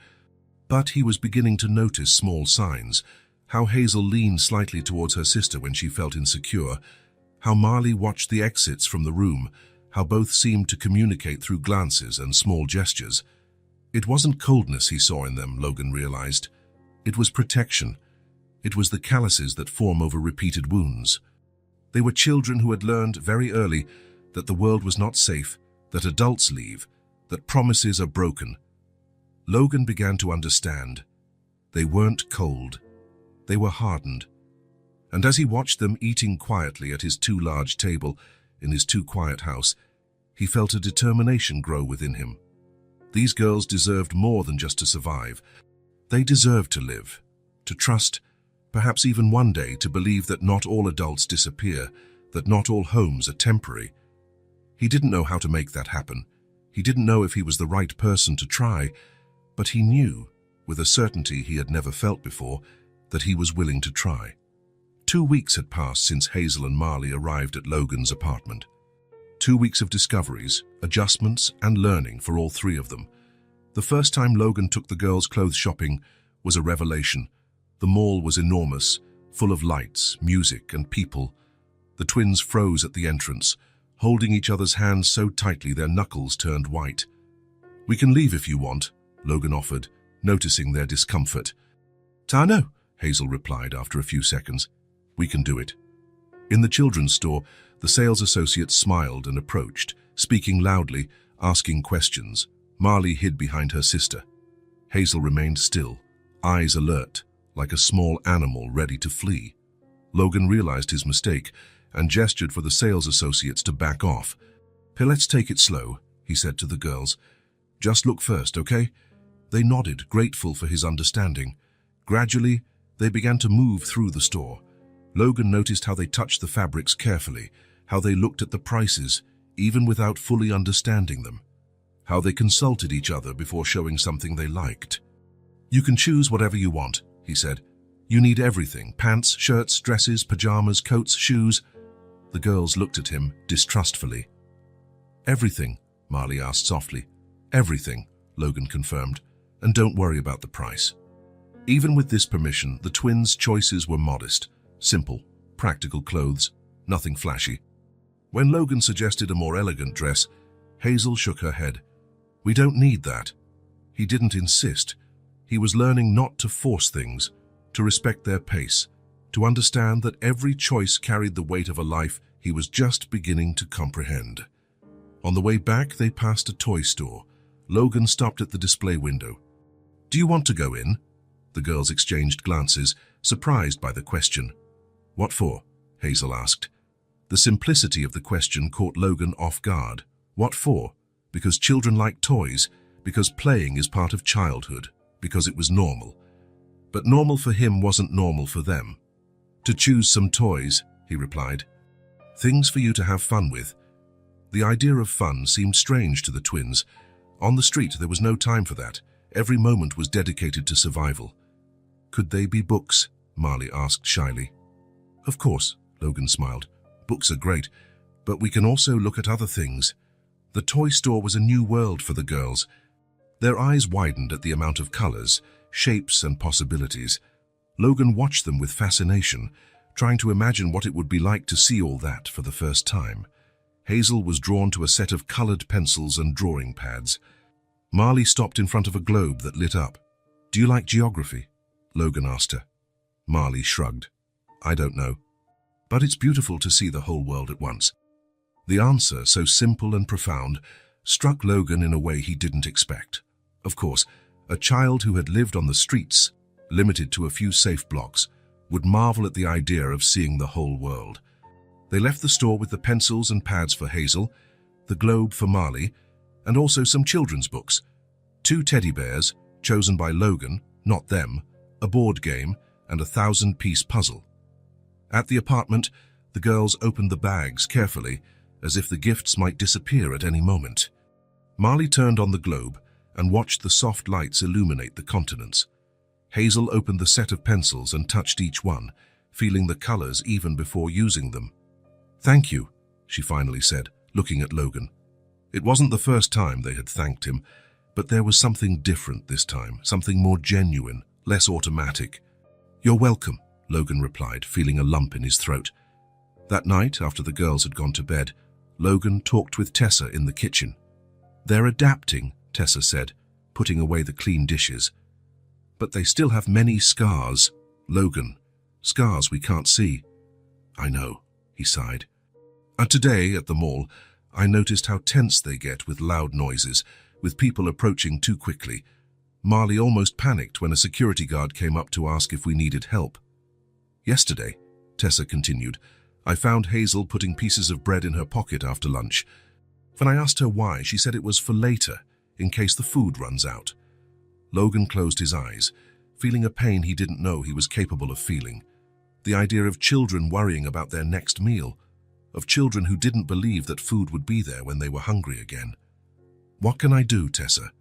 but he was beginning to notice small signs. How Hazel leaned slightly towards her sister when she felt insecure, how Marley watched the exits from the room, how both seemed to communicate through glances and small gestures. It wasn't coldness he saw in them, Logan realized. It was protection. It was the calluses that form over repeated wounds. They were children who had learned very early that the world was not safe, that adults leave, that promises are broken. Logan began to understand. They weren't cold. They were hardened. And as he watched them eating quietly at his too large table in his too quiet house, he felt a determination grow within him. These girls deserved more than just to survive. They deserved to live, to trust, perhaps even one day to believe that not all adults disappear, that not all homes are temporary. He didn't know how to make that happen. He didn't know if he was the right person to try, but he knew, with a certainty he had never felt before, that he was willing to try. 2 weeks had passed since Hazel and Marley arrived at Logan's apartment. 2 weeks of discoveries, adjustments, and learning for all three of them. The first time Logan took the girls clothes shopping was a revelation. The mall was enormous, full of lights, music, and people. The twins froze at the entrance, holding each other's hands so tightly their knuckles turned white. "We can leave if you want," Logan offered, noticing their discomfort. "No," Hazel replied after a few seconds. "We can do it." In the children's store, the sales associate smiled and approached, speaking loudly, asking questions. Marley hid behind her sister. Hazel remained still, eyes alert, like a small animal ready to flee. Logan realized his mistake and gestured for the sales associates to back off. "Hey, let's take it slow," he said to the girls. "Just look first, okay?" They nodded, grateful for his understanding. Gradually, they began to move through the store. Logan noticed how they touched the fabrics carefully, how they looked at the prices, even without fully understanding them, how they consulted each other before showing something they liked. "You can choose whatever you want," he said. "You need everything: pants, shirts, dresses, pajamas, coats, shoes." The girls looked at him distrustfully. "Everything?" Marley asked softly. "Everything," Logan confirmed. "And don't worry about the price." Even with this permission, the twins' choices were modest, simple, practical clothes, nothing flashy. When Logan suggested a more elegant dress, Hazel shook her head. "We don't need that." He didn't insist. He was learning not to force things, to respect their pace, to understand that every choice carried the weight of a life he was just beginning to comprehend. On the way back, they passed a toy store. Logan stopped at the display window. "Do you want to go in?" The girls exchanged glances, surprised by the question. "What for?" Hazel asked. The simplicity of the question caught Logan off guard. What for? Because children like toys, because playing is part of childhood, because it was normal. But normal for him wasn't normal for them. "To choose some toys," he replied. "Things for you to have fun with." The idea of fun seemed strange to the twins. On the street, there was no time for that. Every moment was dedicated to survival. "Could they be books?" Marley asked shyly. "Of course," Logan smiled. "Books are great, but we can also look at other things." The toy store was a new world for the girls. Their eyes widened at the amount of colors, shapes, and possibilities. Logan watched them with fascination, trying to imagine what it would be like to see all that for the first time. Hazel was drawn to a set of colored pencils and drawing pads. Marley stopped in front of a globe that lit up. "Do you like geography?" Logan asked her. Marley shrugged. "I don't know. But it's beautiful to see the whole world at once." The answer, so simple and profound, struck Logan in a way he didn't expect. Of course, a child who had lived on the streets, limited to a few safe blocks, would marvel at the idea of seeing the whole world. They left the store with the pencils and pads for Hazel, the globe for Marley, and also some children's books. 2 teddy bears, chosen by Logan, not them, a board game, and a 1,000-piece puzzle. At the apartment, the girls opened the bags carefully, as if the gifts might disappear at any moment. Marley turned on the globe, and watched the soft lights illuminate the continents. Hazel opened the set of pencils and touched each one, feeling the colors even before using them. "Thank you," she finally said, looking at Logan. It wasn't the first time they had thanked him, but there was something different this time, something more genuine, less automatic. "You're welcome," Logan replied, feeling a lump in his throat. That night, after the girls had gone to bed, Logan talked with Tessa in the kitchen. "They're adapting," Tessa said, putting away the clean dishes. "But they still have many scars." "Logan, scars we can't see." "I know," he sighed. "And today, at the mall, I noticed how tense they get with loud noises, with people approaching too quickly. Marley almost panicked when a security guard came up to ask if we needed help. Yesterday," Tessa continued, "I found Hazel putting pieces of bread in her pocket after lunch. When I asked her why, she said it was for later, in case the food runs out." Logan closed his eyes, feeling a pain he didn't know he was capable of feeling. The idea of children worrying about their next meal, of children who didn't believe that food would be there when they were hungry again. "What can I do, Tessa?"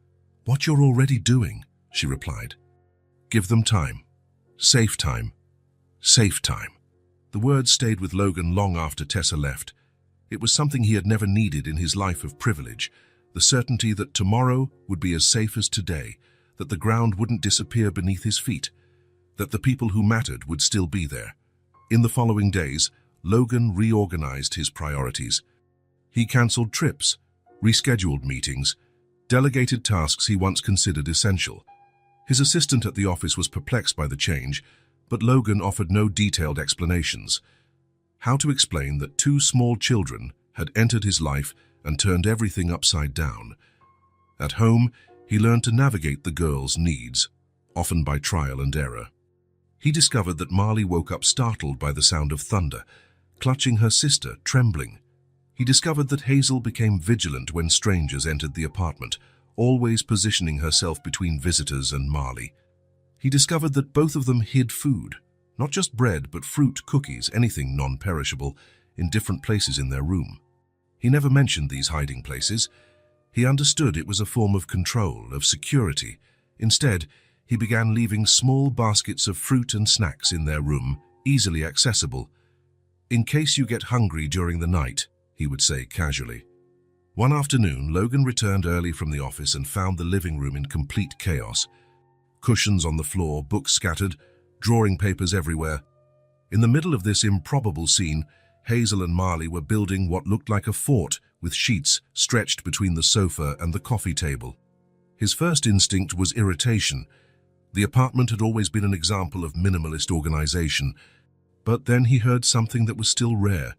"What you're already doing," she replied. "Give them time. Safe time. Safe time." The words stayed with Logan long after Tessa left. It was something he had never needed in his life of privilege, the certainty that tomorrow would be as safe as today, that the ground wouldn't disappear beneath his feet, that the people who mattered would still be there. In the following days, Logan reorganized his priorities. He cancelled trips, rescheduled meetings, delegated tasks he once considered essential. His assistant at the office was perplexed by the change, but Logan offered no detailed explanations. How to explain that two small children had entered his life and turned everything upside down? At home, he learned to navigate the girls' needs, often by trial and error. He discovered that Marley woke up startled by the sound of thunder, clutching her sister, trembling. He discovered that Hazel became vigilant when strangers entered the apartment, always positioning herself between visitors and Marley. He discovered that both of them hid food, not just bread, but fruit, cookies, anything non-perishable, in different places in their room. He never mentioned these hiding places. He understood it was a form of control, of security. Instead, he began leaving small baskets of fruit and snacks in their room, easily accessible. "In case you get hungry during the night," he would say casually. One afternoon, Logan returned early from the office and found the living room in complete chaos. Cushions on the floor, books scattered, drawing papers everywhere. In the middle of this improbable scene, Hazel and Marley were building what looked like a fort, with sheets stretched between the sofa and the coffee table. His first instinct was irritation. The apartment had always been an example of minimalist organization, but then he heard something that was still rare,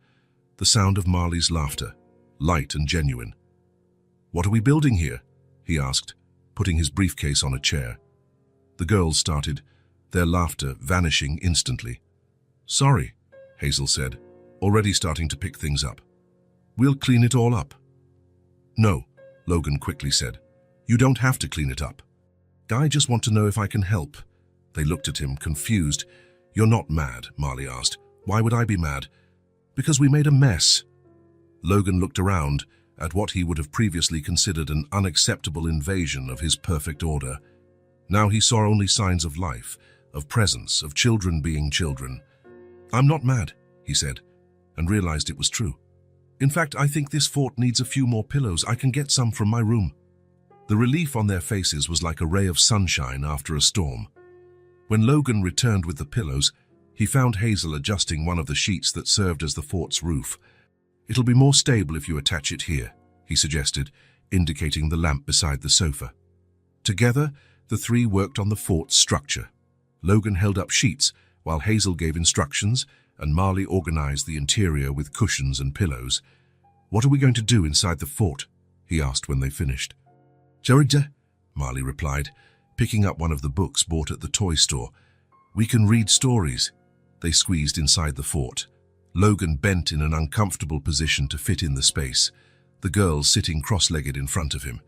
the sound of Marley's laughter, light and genuine. "What are we building here?" he asked, putting his briefcase on a chair. The girls started, their laughter vanishing instantly. "Sorry," Hazel said, already starting to pick things up. "We'll clean it all up." "No," Logan quickly said. "You don't have to clean it up. I just want to know if I can help." They looked at him, confused. "You're not mad?" Marley asked. "Why would I be mad?" "Because we made a mess." Logan looked around at what he would have previously considered an unacceptable invasion of his perfect order. Now he saw only signs of life, of presence, of children being children. "I'm not mad," he said, and realized it was true. "In fact, I think this fort needs a few more pillows. I can get some from my room." The relief on their faces was like a ray of sunshine after a storm. When Logan returned with the pillows, he found Hazel adjusting one of the sheets that served as the fort's roof. "It'll be more stable if you attach it here," he suggested, indicating the lamp beside the sofa. Together, the three worked on the fort's structure. Logan held up sheets, while Hazel gave instructions, and Marley organized the interior with cushions and pillows. "What are we going to do inside the fort?" he asked when they finished. "Georgia," Marley replied, picking up one of the books bought at the toy store. "We can read stories." They squeezed inside the fort. Logan bent in an uncomfortable position to fit in the space, the girls sitting cross-legged in front of him.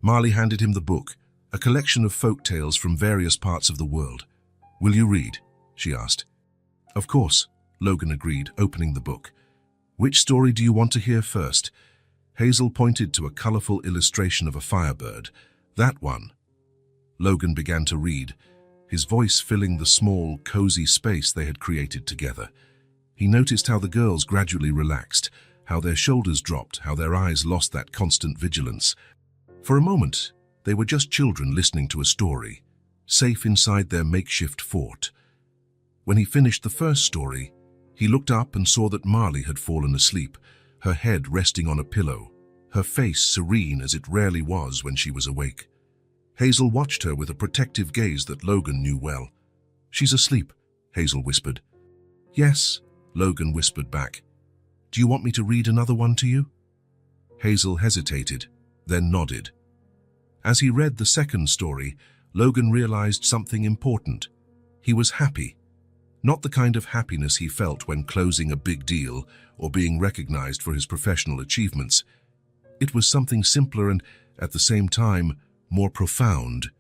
Marley handed him the book, a collection of folk tales from various parts of the world. "Will you read?" she asked. "Of course," Logan agreed, opening the book. "Which story do you want to hear first?" Hazel pointed to a colorful illustration of a firebird, That one. Logan began to read, his voice filling the small, cozy space they had created together. He noticed how the girls gradually relaxed, how their shoulders dropped, how their eyes lost that constant vigilance. For a moment, they were just children listening to a story, safe inside their makeshift fort. When he finished the first story, he looked up and saw that Marley had fallen asleep, her head resting on a pillow, her face serene as it rarely was when she was awake. Hazel watched her with a protective gaze that Logan knew well. "She's asleep," Hazel whispered. "Yes," Logan whispered back. "Do you want me to read another one to you?" Hazel hesitated, then nodded. As he read the second story, Logan realized something important. He was happy. Not the kind of happiness he felt when closing a big deal or being recognized for his professional achievements. It was something simpler and, at the same time, more profound.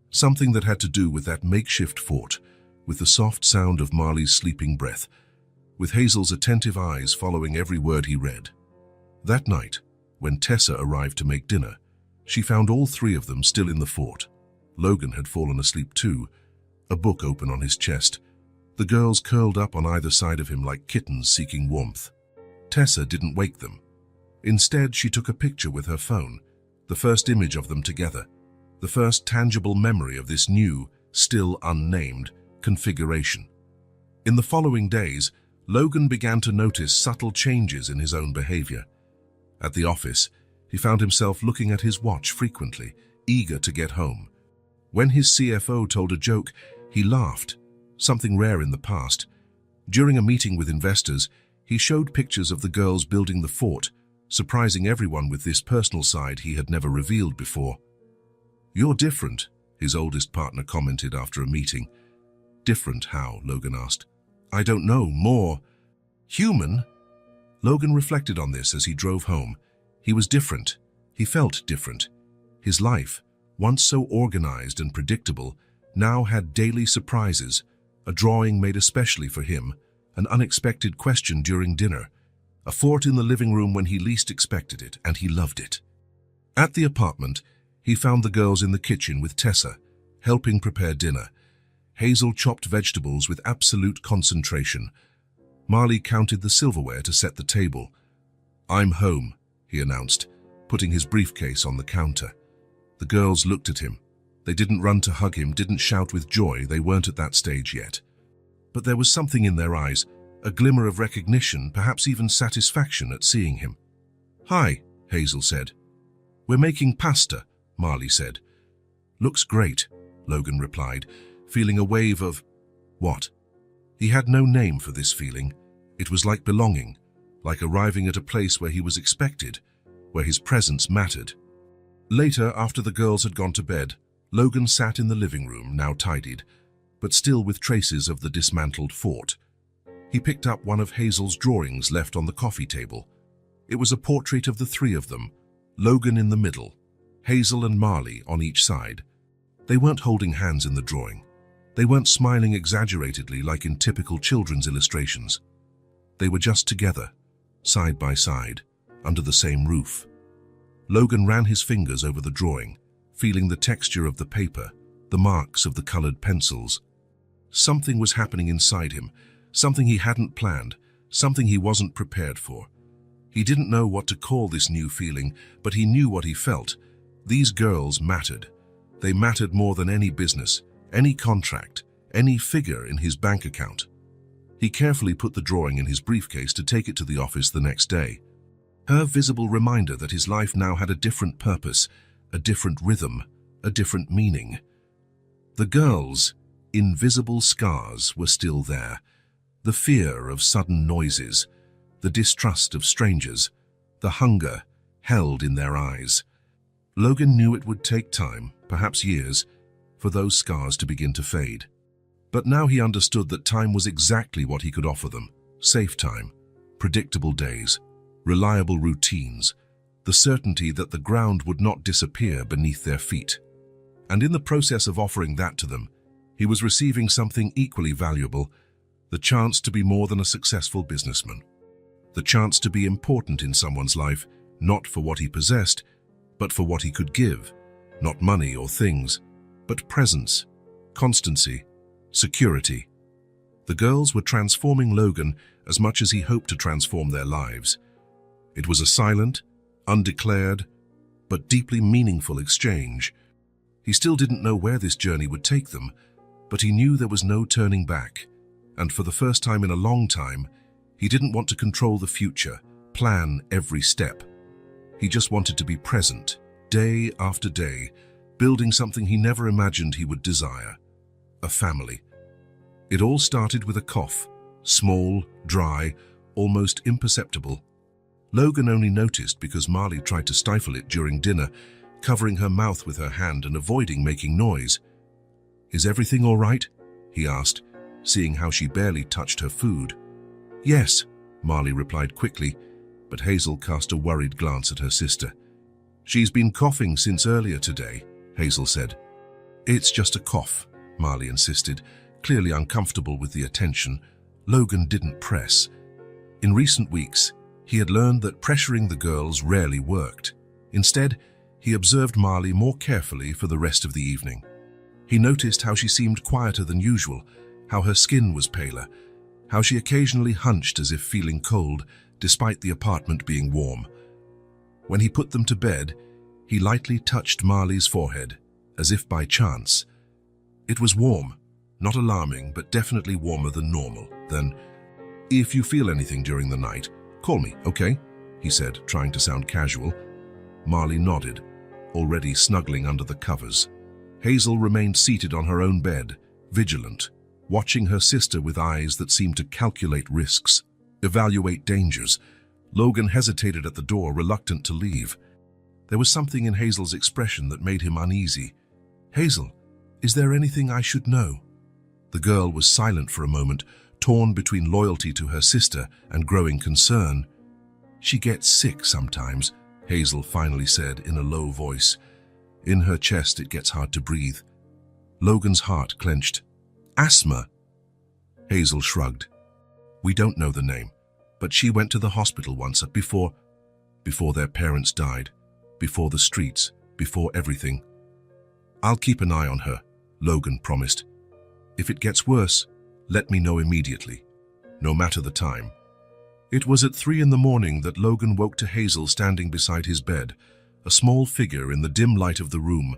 Something that had to do with that makeshift fort, with the soft sound of Marley's sleeping breath, with Hazel's attentive eyes following every word he read. That night, when Tessa arrived to make dinner, she found all three of them still in the fort. Logan had fallen asleep too, a book open on his chest. The girls curled up on either side of him like kittens seeking warmth. Tessa didn't wake them. Instead, she took a picture with her phone, the first image of them together, the first tangible memory of this new, still unnamed, configuration. In the following days, Logan began to notice subtle changes in his own behavior. At the office, he found himself looking at his watch frequently, eager to get home. When his CFO told a joke, he laughed, something rare in the past. During a meeting with investors, he showed pictures of the girls building the fort, surprising everyone with this personal side he had never revealed before. "You're different," his oldest partner commented after a meeting. "Different how?" Logan asked. "I don't know, more human." Logan reflected on this as he drove home. He was different. He felt different. His life, once so organized and predictable, now had daily surprises, a drawing made especially for him, an unexpected question during dinner, a fort in the living room when he least expected it, and he loved it. At the apartment, he found the girls in the kitchen with Tessa, helping prepare dinner. Hazel chopped vegetables with absolute concentration. Marley counted the silverware to set the table. "I'm home," he announced, putting his briefcase on the counter. The girls looked at him. They didn't run to hug him, didn't shout with joy, they weren't at that stage yet. But there was something in their eyes, a glimmer of recognition, perhaps even satisfaction at seeing him. "Hi," Hazel said. "We're making pasta," Marley said. "Looks great," Logan replied, feeling a wave of... what? He had no name for this feeling. It was like belonging, like arriving at a place where he was expected, where his presence mattered. Later, after the girls had gone to bed, Logan sat in the living room, now tidied, but still with traces of the dismantled fort. He picked up one of Hazel's drawings left on the coffee table. It was a portrait of the three of them, Logan in the middle, Hazel and Marley on each side. They weren't holding hands in the drawing. They weren't smiling exaggeratedly like in typical children's illustrations. They were just together, side by side, under the same roof. Logan ran his fingers over the drawing, feeling the texture of the paper, the marks of the colored pencils. Something was happening inside him, something he hadn't planned, something he wasn't prepared for. He didn't know what to call this new feeling, but he knew what he felt. These girls mattered. They mattered more than any business, any contract, any figure in his bank account. He carefully put the drawing in his briefcase to take it to the office the next day. Her visible reminder that his life now had a different purpose, a different rhythm, a different meaning. The girls, invisible scars, were still there. The fear of sudden noises, the distrust of strangers, the hunger held in their eyes. Logan knew it would take time, perhaps years, for those scars to begin to fade. But now he understood that time was exactly what he could offer them. Safe time, predictable days, reliable routines, the certainty that the ground would not disappear beneath their feet. And in the process of offering that to them, he was receiving something equally valuable, the chance to be more than a successful businessman. The chance to be important in someone's life, not for what he possessed, but for what he could give. Not money or things, but presence, constancy, security. The girls were transforming Logan as much as he hoped to transform their lives. It was a silent, undeclared, but deeply meaningful exchange. He still didn't know where this journey would take them, but he knew there was no turning back. And for the first time in a long time, he didn't want to control the future, plan every step. He just wanted to be present, day after day, building something he never imagined he would desire: a family. It all started with a cough, small, dry, almost imperceptible. Logan only noticed because Marley tried to stifle it during dinner, covering her mouth with her hand and avoiding making noise. "Is everything all right?" he asked, seeing how she barely touched her food. "Yes," Marley replied quickly, but Hazel cast a worried glance at her sister. "She's been coughing since earlier today," Hazel said. "It's just a cough," Marley insisted, clearly uncomfortable with the attention. Logan didn't press. In recent weeks, he had learned that pressuring the girls rarely worked. Instead, he observed Marley more carefully for the rest of the evening. He noticed how she seemed quieter than usual, how her skin was paler, how she occasionally hunched as if feeling cold, despite the apartment being warm. When he put them to bed, he lightly touched Marley's forehead, as if by chance. It was warm, not alarming, but definitely warmer than normal. Then, "If you feel anything during the night, call me, okay?" he said, trying to sound casual. Marley nodded, already snuggling under the covers. Hazel remained seated on her own bed, vigilant, watching her sister with eyes that seemed to calculate risks, evaluate dangers. Logan hesitated at the door, reluctant to leave. There was something in Hazel's expression that made him uneasy. "Hazel, is there anything I should know?" The girl was silent for a moment, torn between loyalty to her sister and growing concern. "She gets sick sometimes," Hazel finally said in a low voice. In her chest, it gets hard to breathe. Logan's heart clenched. "Asthma?" Hazel shrugged. "We don't know the name, but she went to the hospital once before their parents died, before the streets, before everything." "I'll keep an eye on her," Logan promised. "If it gets worse, let me know immediately, no matter the time." It was at 3 in the morning that Logan woke to Hazel standing beside his bed, a small figure in the dim light of the room.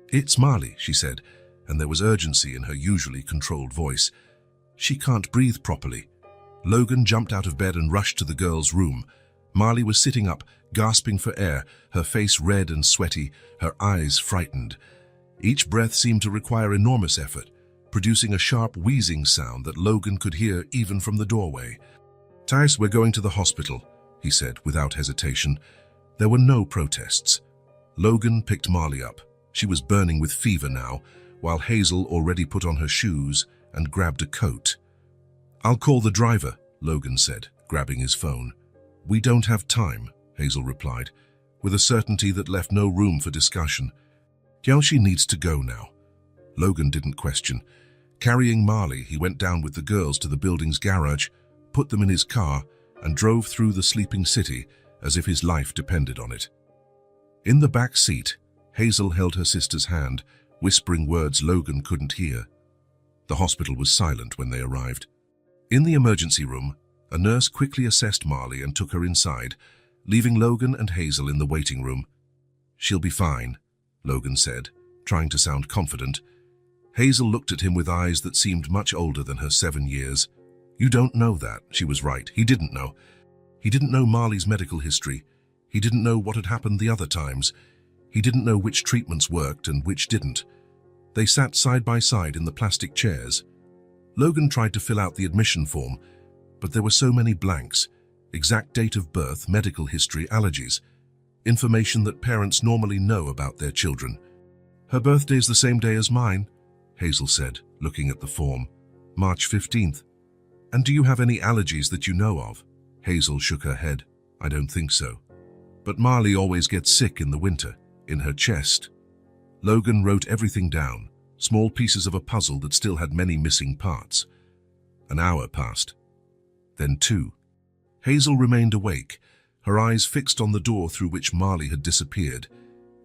"It's Marley," she said, and there was urgency in her usually controlled voice. "She can't breathe properly." Logan jumped out of bed and rushed to the girl's room. Marley was sitting up, gasping for air, her face red and sweaty, her eyes frightened. Each breath seemed to require enormous effort, producing a sharp wheezing sound that Logan could hear even from the doorway. "Thais, we're going to the hospital," he said without hesitation. There were no protests. Logan picked Marley up. She was burning with fever now, while Hazel already put on her shoes and grabbed a coat. "I'll call the driver," Logan said, grabbing his phone. "We don't have time," Hazel replied, with a certainty that left no room for discussion. "She needs to go now." Logan didn't question. Carrying Marley, he went down with the girls to the building's garage, put them in his car, and drove through the sleeping city as if his life depended on it. In the back seat, Hazel held her sister's hand, whispering words Logan couldn't hear. The hospital was silent when they arrived. In the emergency room, a nurse quickly assessed Marley and took her inside, leaving Logan and Hazel in the waiting room. "She'll be fine," Logan said, trying to sound confident. Hazel looked at him with eyes that seemed much older than her 7 years. "You don't know that," she was right. He didn't know. He didn't know Marley's medical history. He didn't know what had happened the other times. He didn't know which treatments worked and which didn't. They sat side by side in the plastic chairs. Logan tried to fill out the admission form, but there were so many blanks: exact date of birth, medical history, allergies, information that parents normally know about their children. "Her birthday's the same day as mine," Hazel said, looking at the form. "March 15th. "And do you have any allergies that you know of?" Hazel shook her head. "I don't think so. But Marley always gets sick in the winter, in her chest." Logan wrote everything down, small pieces of a puzzle that still had many missing parts. An hour passed. Then 2. Hazel remained awake, her eyes fixed on the door through which Marley had disappeared.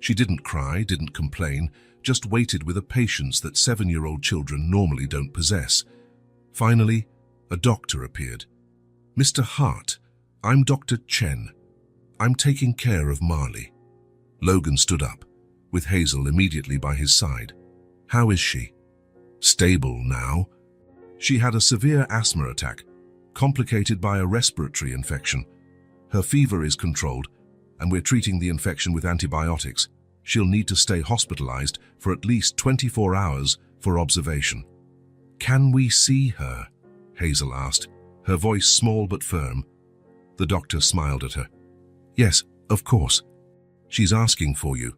She didn't cry, didn't complain, just waited with a patience that 7-year-old children normally don't possess. Finally, a doctor appeared. "Mr. Hart, I'm Dr. Chen. I'm taking care of Marley." Logan stood up, with Hazel immediately by his side. "How is she?" "Stable now. She had a severe asthma attack, complicated by a respiratory infection. Her fever is controlled, and we're treating the infection with antibiotics. She'll need to stay hospitalized for at least 24 hours for observation." "Can we see her?" Hazel asked, her voice small but firm. The doctor smiled at her. "Yes, of course. She's asking for you."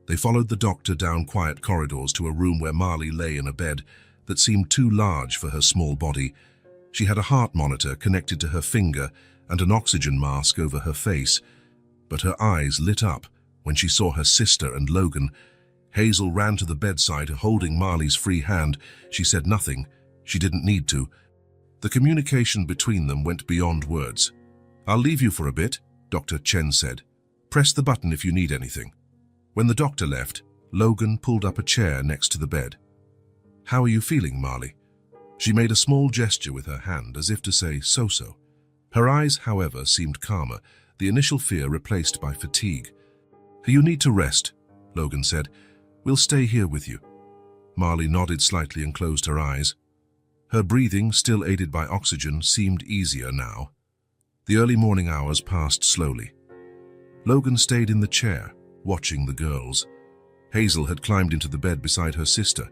They followed the doctor down quiet corridors to a room where Marley lay in a bed that seemed too large for her small body. She had a heart monitor connected to her finger and an oxygen mask over her face, but her eyes lit up when she saw her sister and Logan. Hazel ran to the bedside, holding Marley's free hand. She said nothing. She didn't need to. The communication between them went beyond words. "I'll leave you for a bit," Dr. Chen said. "Press the button if you need anything." When the doctor left, Logan pulled up a chair next to the bed. "How are you feeling, Marley?" She made a small gesture with her hand, as if to say, so-so. Her eyes, however, seemed calmer, the initial fear replaced by fatigue. "You need to rest," Logan said. "We'll stay here with you." Marley nodded slightly and closed her eyes. Her breathing, still aided by oxygen, seemed easier now. The early morning hours passed slowly. Logan stayed in the chair, watching the girls. Hazel had climbed into the bed beside her sister,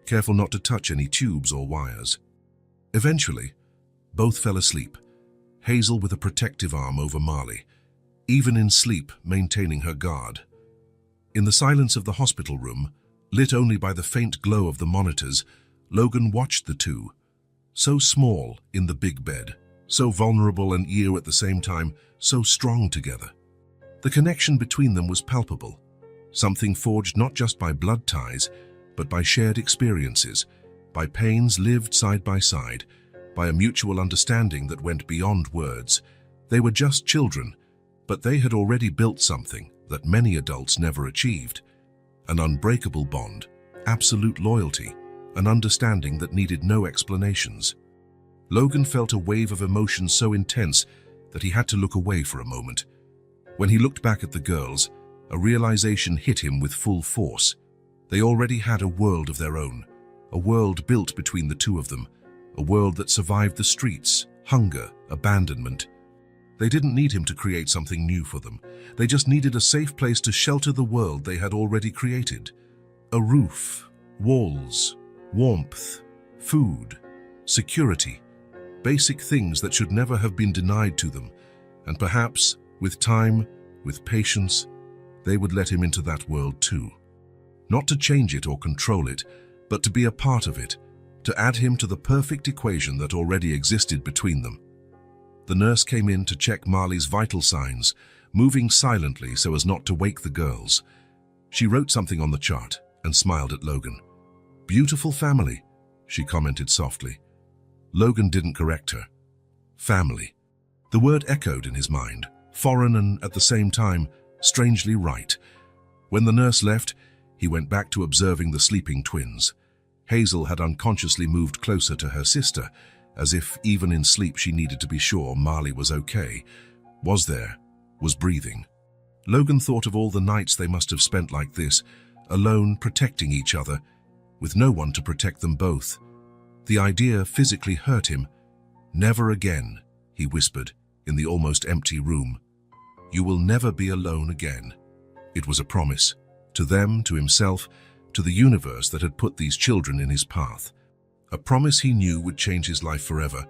careful not to touch any tubes or wires. Eventually, both fell asleep, Hazel with a protective arm over Marley, even in sleep maintaining her guard. In the silence of the hospital room, lit only by the faint glow of the monitors, Logan watched the two, so small in the big bed, so vulnerable and ear at the same time, so strong together. The connection between them was palpable, something forged not just by blood ties, but by shared experiences, by pains lived side by side, by a mutual understanding that went beyond words. They were just children, but they had already built something that many adults never achieved. An unbreakable bond, absolute loyalty, an understanding that needed no explanations. Logan felt a wave of emotion so intense that he had to look away for a moment. When he looked back at the girls, a realization hit him with full force. They already had a world of their own, a world built between the two of them, a world that survived the streets, hunger, abandonment. They didn't need him to create something new for them. They just needed a safe place to shelter the world they had already created. A roof, walls, warmth, food, security, basic things that should never have been denied to them. And perhaps, with time, with patience, they would let him into that world too. Not to change it or control it, but to be a part of it, to add him to the perfect equation that already existed between them. The nurse came in to check Marley's vital signs, moving silently so as not to wake the girls. She wrote something on the chart and smiled at Logan. "Beautiful family," she commented softly. Logan didn't correct her. Family. The word echoed in his mind, foreign and at the same time, strangely right. When the nurse left, he went back to observing the sleeping twins. Hazel had unconsciously moved closer to her sister, as if even in sleep she needed to be sure Marley was okay, was there, was breathing. Logan thought of all the nights they must have spent like this, alone protecting each other, with no one to protect them both. The idea physically hurt him. "Never again," he whispered in the almost empty room. "You will never be alone again." It was a promise, to them, to himself, to the universe that had put these children in his path. A promise he knew would change his life forever,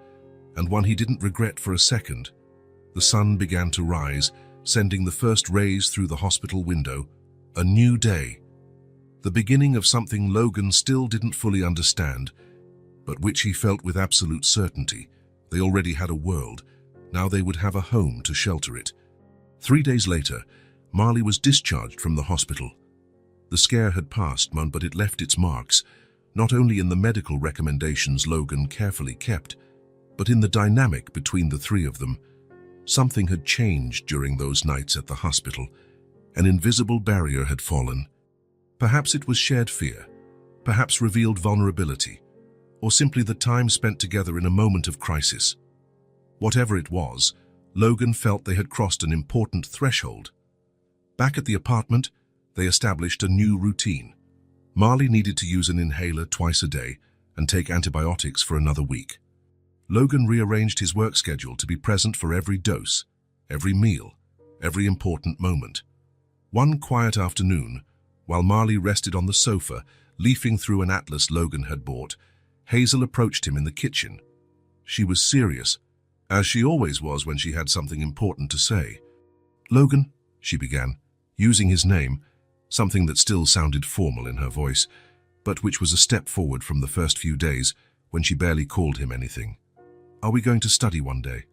and one he didn't regret for a second. The sun began to rise, sending the first rays through the hospital window. A new day. The beginning of something Logan still didn't fully understand, but which he felt with absolute certainty. They already had a world. Now they would have a home to shelter it. 3 days later, Marley was discharged from the hospital. The scare had passed, but it left its marks, not only in the medical recommendations Logan carefully kept, but in the dynamic between the three of them. Something had changed during those nights at the hospital. An invisible barrier had fallen. Perhaps it was shared fear, perhaps revealed vulnerability, or simply the time spent together in a moment of crisis. Whatever it was, Logan felt they had crossed an important threshold. Back at the apartment, they established a new routine. Marley needed to use an inhaler twice a day and take antibiotics for another week. Logan rearranged his work schedule to be present for every dose, every meal, every important moment. One quiet afternoon, while Marley rested on the sofa, leafing through an atlas Logan had bought, Hazel approached him in the kitchen. She was serious, as she always was when she had something important to say. "Logan," she began, using his name, something that still sounded formal in her voice, but which was a step forward from the first few days when she barely called him anything. "Are we going to study one day?"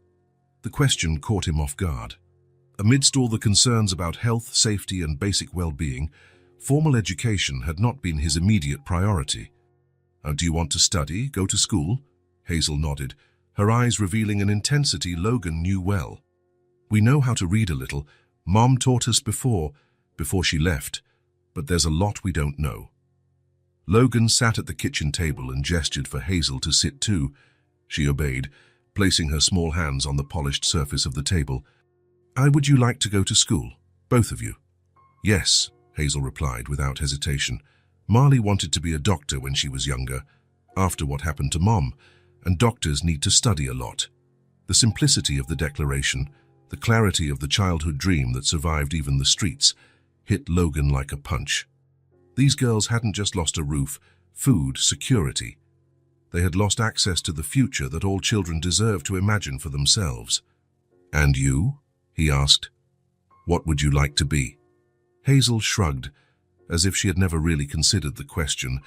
The question caught him off guard. Amidst all the concerns about health, safety, and basic well-being, formal education had not been his immediate priority. "Do you want to study, go to school?" Hazel nodded, her eyes revealing an intensity Logan knew well. "We know how to read a little. Mom taught us before she left, but there's a lot we don't know." Logan sat at the kitchen table and gestured for Hazel to sit too. She obeyed, placing her small hands on the polished surface of the table. Would you like to go to school, both of you?" "Yes," Hazel replied without hesitation. Marley wanted to be a doctor when she was younger, after what happened to Mom, and doctors need to study a lot. The simplicity of the declaration, the clarity of the childhood dream that survived even the streets, hit Logan like a punch. These girls hadn't just lost a roof, food, security. They had lost access to the future that all children deserve to imagine for themselves. "And you?" he asked. "What would you like to be?" Hazel shrugged, as if she had never really considered the question.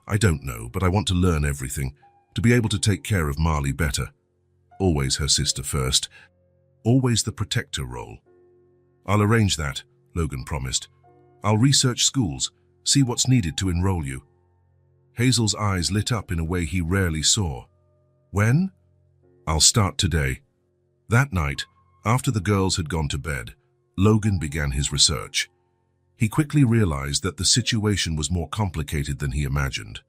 "I don't know, but I want to learn everything, to be able to take care of Marley better. Always her sister first. Always the protector role." "I'll arrange that," Logan promised. "I'll research schools, see what's needed to enroll you." Hazel's eyes lit up in a way he rarely saw. "When?" "I'll start today." That night, after the girls had gone to bed, Logan began his research. He quickly realized that the situation was more complicated than he imagined.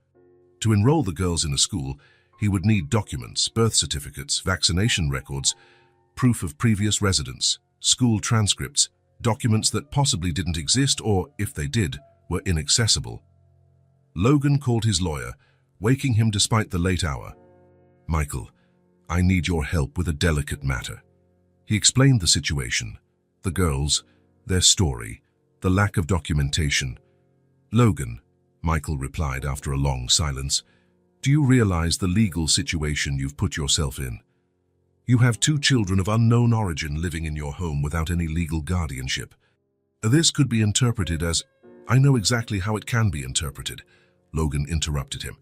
To enroll the girls in a school, he would need documents, birth certificates, vaccination records, proof of previous residence, school transcripts, documents that possibly didn't exist or, if they did, were inaccessible. Logan called his lawyer, waking him despite the late hour. "Michael, I need your help with a delicate matter." He explained the situation, the girls, their story, the lack of documentation. "Logan," Michael replied after a long silence, "do you realize the legal situation you've put yourself in? You have 2 children of unknown origin living in your home without any legal guardianship. This could be interpreted as—" "I know exactly how it can be interpreted," Logan interrupted him.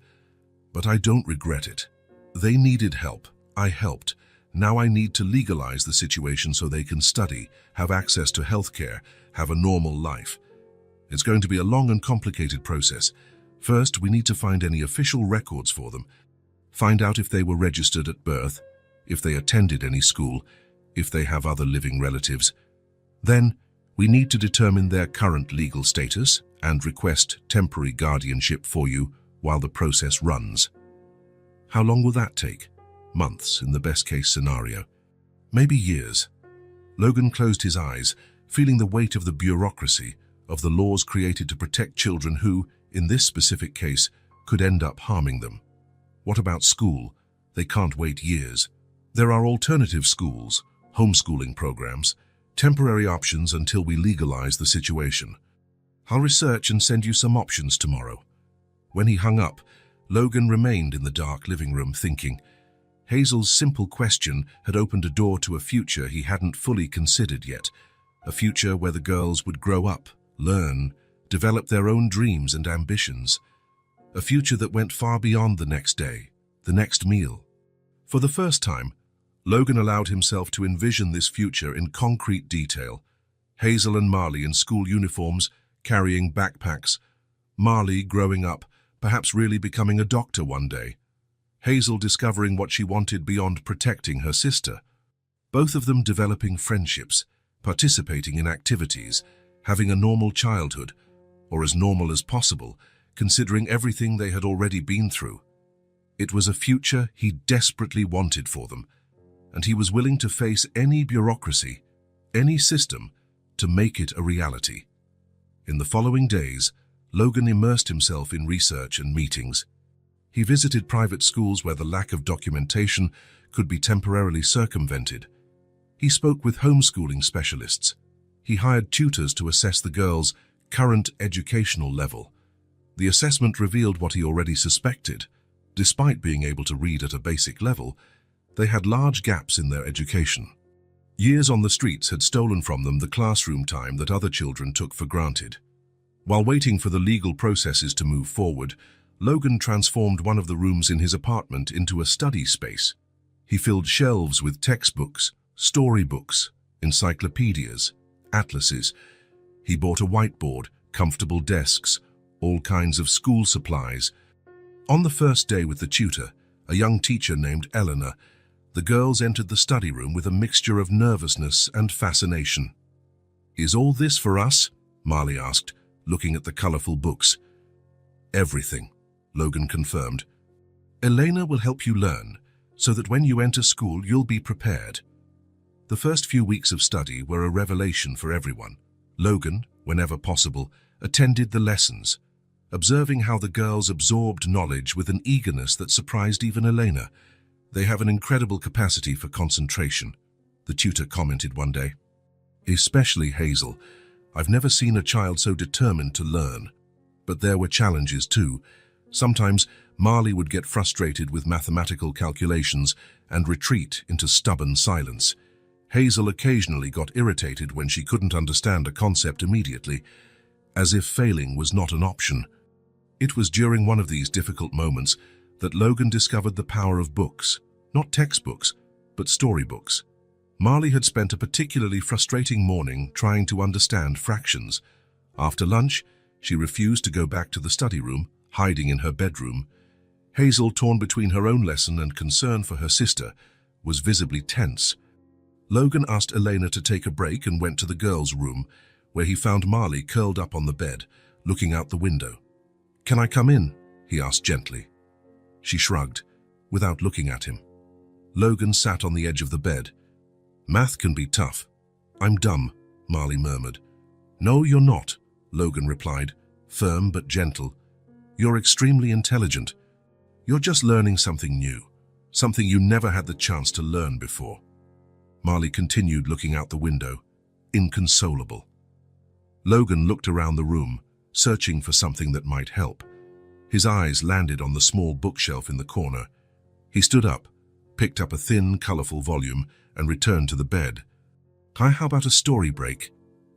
"But I don't regret it. They needed help. I helped. Now I need to legalize the situation so they can study, have access to healthcare, have a normal life. It's going to be a long and complicated process. First, we need to find any official records for them, find out if they were registered at birth, if they attended any school, if they have other living relatives. Then, we need to determine their current legal status and request temporary guardianship for you while the process runs." "How long will that take?" "Months, in the best-case scenario. Maybe years." Logan closed his eyes, feeling the weight of the bureaucracy, of the laws created to protect children who, in this specific case, could end up harming them. What about school? They can't wait years. There are alternative schools, homeschooling programs, temporary options until we legalize the situation. I'll research and send you some options tomorrow." When he hung up, Logan remained in the dark living room thinking. Hazel's simple question had opened a door to a future he hadn't fully considered yet, a future where the girls would grow up, learn, develop their own dreams and ambitions, a future that went far beyond the next day, the next meal. For the first time, Logan allowed himself to envision this future in concrete detail. Hazel and Marley in school uniforms, carrying backpacks. Marley growing up, perhaps really becoming a doctor one day. Hazel discovering what she wanted beyond protecting her sister. Both of them developing friendships, participating in activities, having a normal childhood, or as normal as possible, considering everything they had already been through. It was a future he desperately wanted for them, and he was willing to face any bureaucracy, any system, to make it a reality. In the following days, Logan immersed himself in research and meetings. He visited private schools where the lack of documentation could be temporarily circumvented. He spoke with homeschooling specialists. He hired tutors to assess the girls' current educational level. The assessment revealed what he already suspected. Despite being able to read at a basic level, they had large gaps in their education. Years on the streets had stolen from them the classroom time that other children took for granted. While waiting for the legal processes to move forward, Logan transformed one of the rooms in his apartment into a study space. He filled shelves with textbooks, storybooks, encyclopedias, atlases. He bought a whiteboard, comfortable desks, all kinds of school supplies. On the first day with the tutor, a young teacher named Eleanor, the girls entered the study room with a mixture of nervousness and fascination. "Is all this for us?" Marley asked, looking at the colorful books. "Everything," Logan confirmed. "Elena will help you learn, so that when you enter school you'll be prepared." The first few weeks of study were a revelation for everyone. Logan, whenever possible, attended the lessons, observing how the girls absorbed knowledge with an eagerness that surprised even Elena. "They have an incredible capacity for concentration," the tutor commented one day. "Especially Hazel. I've never seen a child so determined to learn." But there were challenges too. Sometimes Marley would get frustrated with mathematical calculations and retreat into stubborn silence. Hazel occasionally got irritated when she couldn't understand a concept immediately, as if failing was not an option. It was during one of these difficult moments that Logan discovered the power of books, not textbooks, but storybooks. Marley had spent a particularly frustrating morning trying to understand fractions. After lunch, she refused to go back to the study room, hiding in her bedroom. Hazel, torn between her own lesson and concern for her sister, was visibly tense. Logan asked Elena to take a break and went to the girls' room, where he found Marley curled up on the bed, looking out the window. "Can I come in?" he asked gently. She shrugged, without looking at him. Logan sat on the edge of the bed. "Math can be tough." "I'm dumb," Marley murmured. "No, you're not," Logan replied, firm but gentle. "You're extremely intelligent. You're just learning something new, something you never had the chance to learn before." Marley continued looking out the window, inconsolable. Logan looked around the room, searching for something that might help. His eyes landed on the small bookshelf in the corner. He stood up, picked up a thin, colorful volume, and returned to the bed. "Hi, how about a story break?"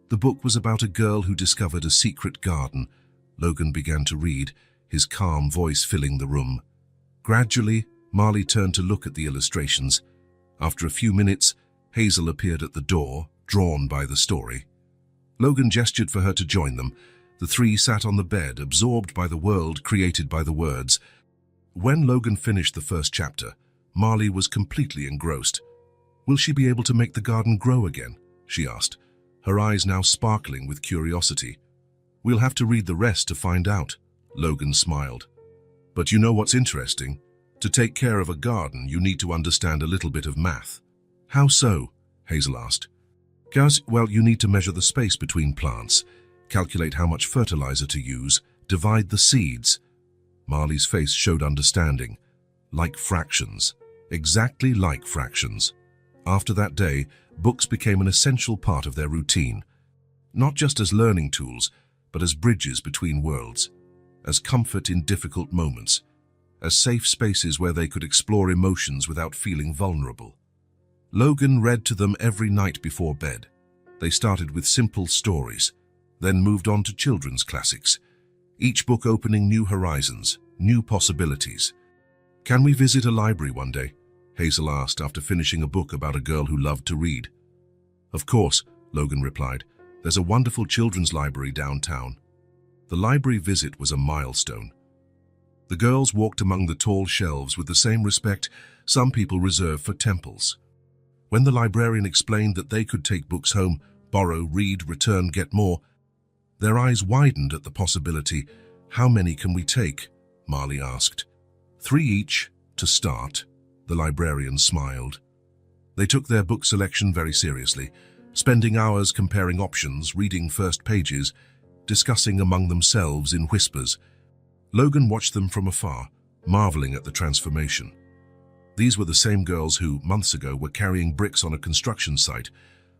The book was about a girl who discovered a secret garden. Logan began to read, his calm voice filling the room. Gradually, Marley turned to look at the illustrations. After a few minutes, Hazel appeared at the door, drawn by the story. Logan gestured for her to join them. The three sat on the bed, absorbed by the world created by the words. When Logan finished the first chapter, Marley was completely engrossed. "Will she be able to make the garden grow again?" she asked, her eyes now sparkling with curiosity. "We'll have to read the rest to find out," Logan smiled. "But you know what's interesting? To take care of a garden, you need to understand a little bit of math." "How so?" Hazel asked. "Well, you need to measure the space between plants, calculate how much fertilizer to use, divide the seeds." Marley's face showed understanding. "Like fractions. Exactly like fractions." After that day, books became an essential part of their routine, not just as learning tools, but as bridges between worlds, as comfort in difficult moments, as safe spaces where they could explore emotions without feeling vulnerable. Logan read to them every night before bed. They started with simple stories, then moved on to children's classics, each book opening new horizons, new possibilities. "Can we visit a library one day?" Hazel asked after finishing a book about a girl who loved to read. "Of course," Logan replied. "There's a wonderful children's library downtown." The library visit was a milestone. The girls walked among the tall shelves with the same respect some people reserve for temples. When the librarian explained that they could take books home, borrow, read, return, get more, Their eyes widened at the possibility. "How many can we take?" Marley asked. "3 each, to start," the librarian smiled. They took their book selection very seriously, spending hours comparing options, reading first pages, discussing among themselves in whispers. Logan watched them from afar, marveling at the transformation. These were the same girls who, months ago, were carrying bricks on a construction site.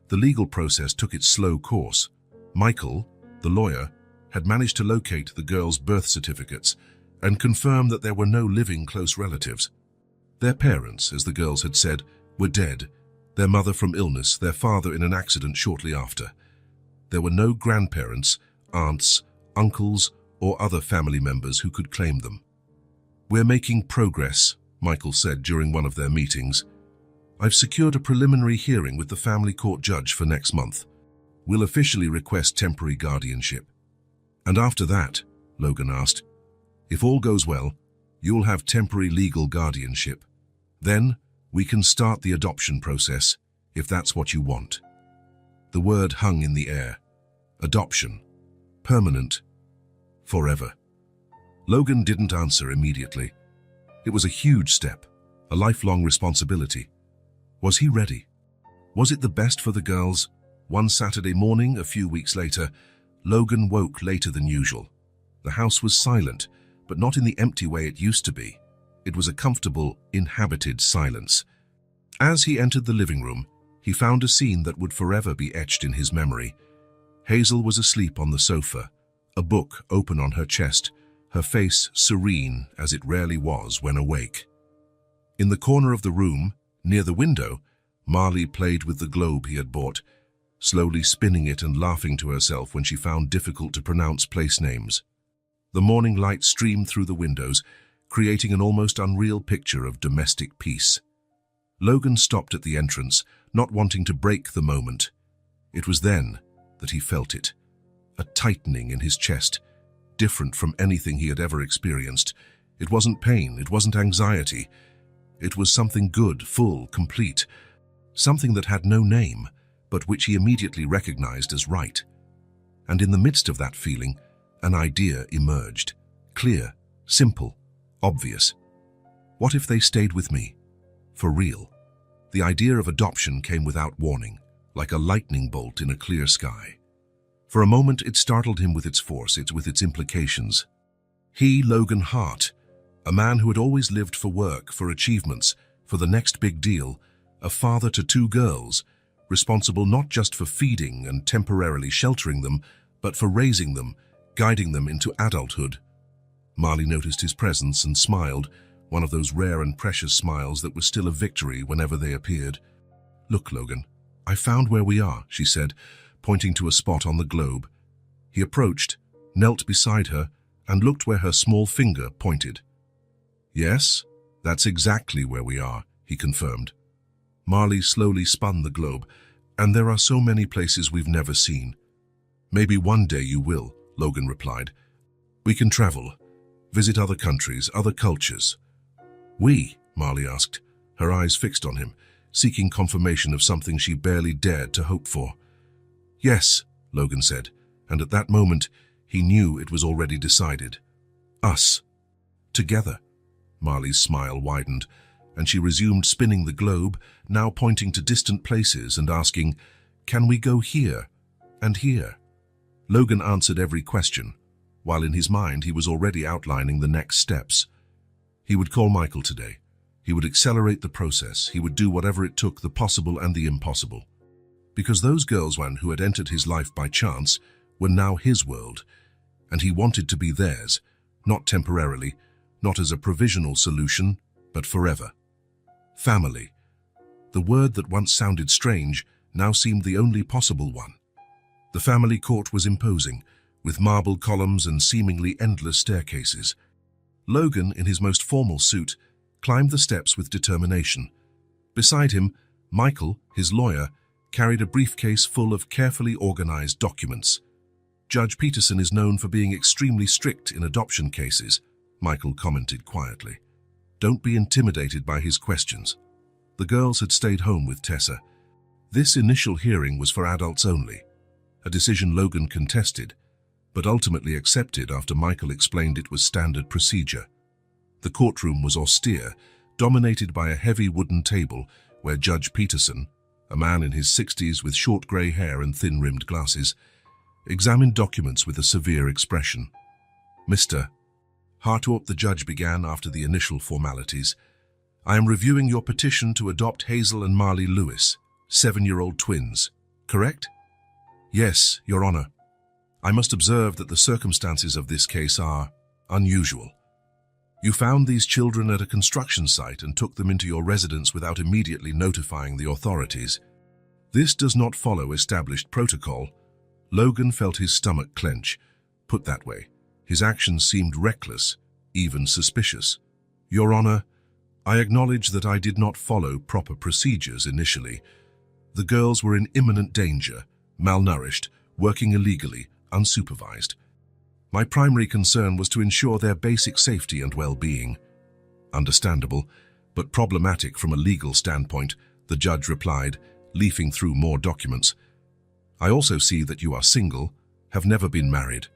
The legal process took its slow course. Michael, the lawyer, had managed to locate the girls' birth certificates and confirm that there were no living close relatives. Their parents, as the girls had said, were dead, their mother from illness, their father in an accident shortly after. There were no grandparents, aunts, uncles, or other family members who could claim them. "We're making progress," Michael said during one of their meetings. "I've secured a preliminary hearing with the family court judge for next month. We'll officially request temporary guardianship." "And after that," Logan asked, "if all goes well, you'll have temporary legal guardianship. Then we can start the adoption process, if that's what you want." The word hung in the air. Adoption. Permanent. Forever. Logan didn't answer immediately. It was a huge step, a lifelong responsibility. Was he ready? Was it the best for the girls? One Saturday morning, a few weeks later, Logan woke later than usual. The house was silent, but not in the empty way it used to be. It was a comfortable, inhabited silence. As he entered the living room, he found a scene that would forever be etched in his memory. Hazel was asleep on the sofa, a book open on her chest, her face serene as it rarely was when awake. In the corner of the room, near the window, Marley played with the globe he had bought, slowly spinning it and laughing to herself when she found difficult-to-pronounce place names. The morning light streamed through the windows, creating an almost unreal picture of domestic peace. Logan stopped at the entrance, not wanting to break the moment. It was then that he felt it, a tightening in his chest, different from anything he had ever experienced. It wasn't pain, it wasn't anxiety. It was something good, full, complete, something that had no name, but which he immediately recognized as right. And in the midst of that feeling, an idea emerged, clear, simple, obvious. What if they stayed with me? For real. The idea of adoption came without warning, like a lightning bolt in a clear sky. For a moment it startled him with its force, with its implications. He, Logan Hart, a man who had always lived for work, for achievements, for the next big deal, a father to 2 girls, responsible not just for feeding and temporarily sheltering them, but for raising them, guiding them into adulthood. Marley noticed his presence and smiled, one of those rare and precious smiles that was still a victory whenever they appeared. "Look, Logan, I found where we are," she said, pointing to a spot on the globe. He approached, knelt beside her, and looked where her small finger pointed. "Yes, that's exactly where we are," he confirmed. Marley slowly spun the globe, "And there are so many places we've never seen." "Maybe one day you will," Logan replied. "We can travel, visit other countries, other cultures." "We?" Marley asked, her eyes fixed on him, seeking confirmation of something she barely dared to hope for. "Yes," Logan said, and at that moment he knew it was already decided. "Us. Together." Marley's smile widened, and she resumed spinning the globe, now pointing to distant places and asking, "Can we go here and here?" Logan answered every question, while in his mind he was already outlining the next steps. He would call Michael today. He would accelerate the process. He would do whatever it took, the possible and the impossible. Because those girls who had entered his life by chance were now his world, and he wanted to be theirs, not temporarily, not as a provisional solution, but forever. Family. The word that once sounded strange now seemed the only possible one. The family court was imposing, with marble columns and seemingly endless staircases. Logan, in his most formal suit, climbed the steps with determination. Beside him, Michael, his lawyer, carried a briefcase full of carefully organized documents. "Judge Peterson is known for being extremely strict in adoption cases," Michael commented quietly. "Don't be intimidated by his questions." The girls had stayed home with Tessa. This initial hearing was for adults only, a decision Logan contested, but ultimately accepted after Michael explained it was standard procedure. The courtroom was austere, dominated by a heavy wooden table where Judge Peterson, a man in his 60s with short grey hair and thin-rimmed glasses, examined documents with a severe expression. Mr. Hartaup, the judge began after the initial formalities, I am reviewing your petition to adopt Hazel and Marley Lewis, 7-year-old twins, correct? Yes, Your Honor. I must observe that the circumstances of this case are unusual. You found these children at a construction site and took them into your residence without immediately notifying the authorities. This does not follow established protocol. Logan felt his stomach clench. Put that way, his actions seemed reckless, even suspicious. Your Honor, I acknowledge that I did not follow proper procedures initially. The girls were in imminent danger, malnourished, working illegally, unsupervised. My primary concern was to ensure their basic safety and well-being. Understandable, but problematic from a legal standpoint, the judge replied, leafing through more documents. I also see that you are single, have never been married,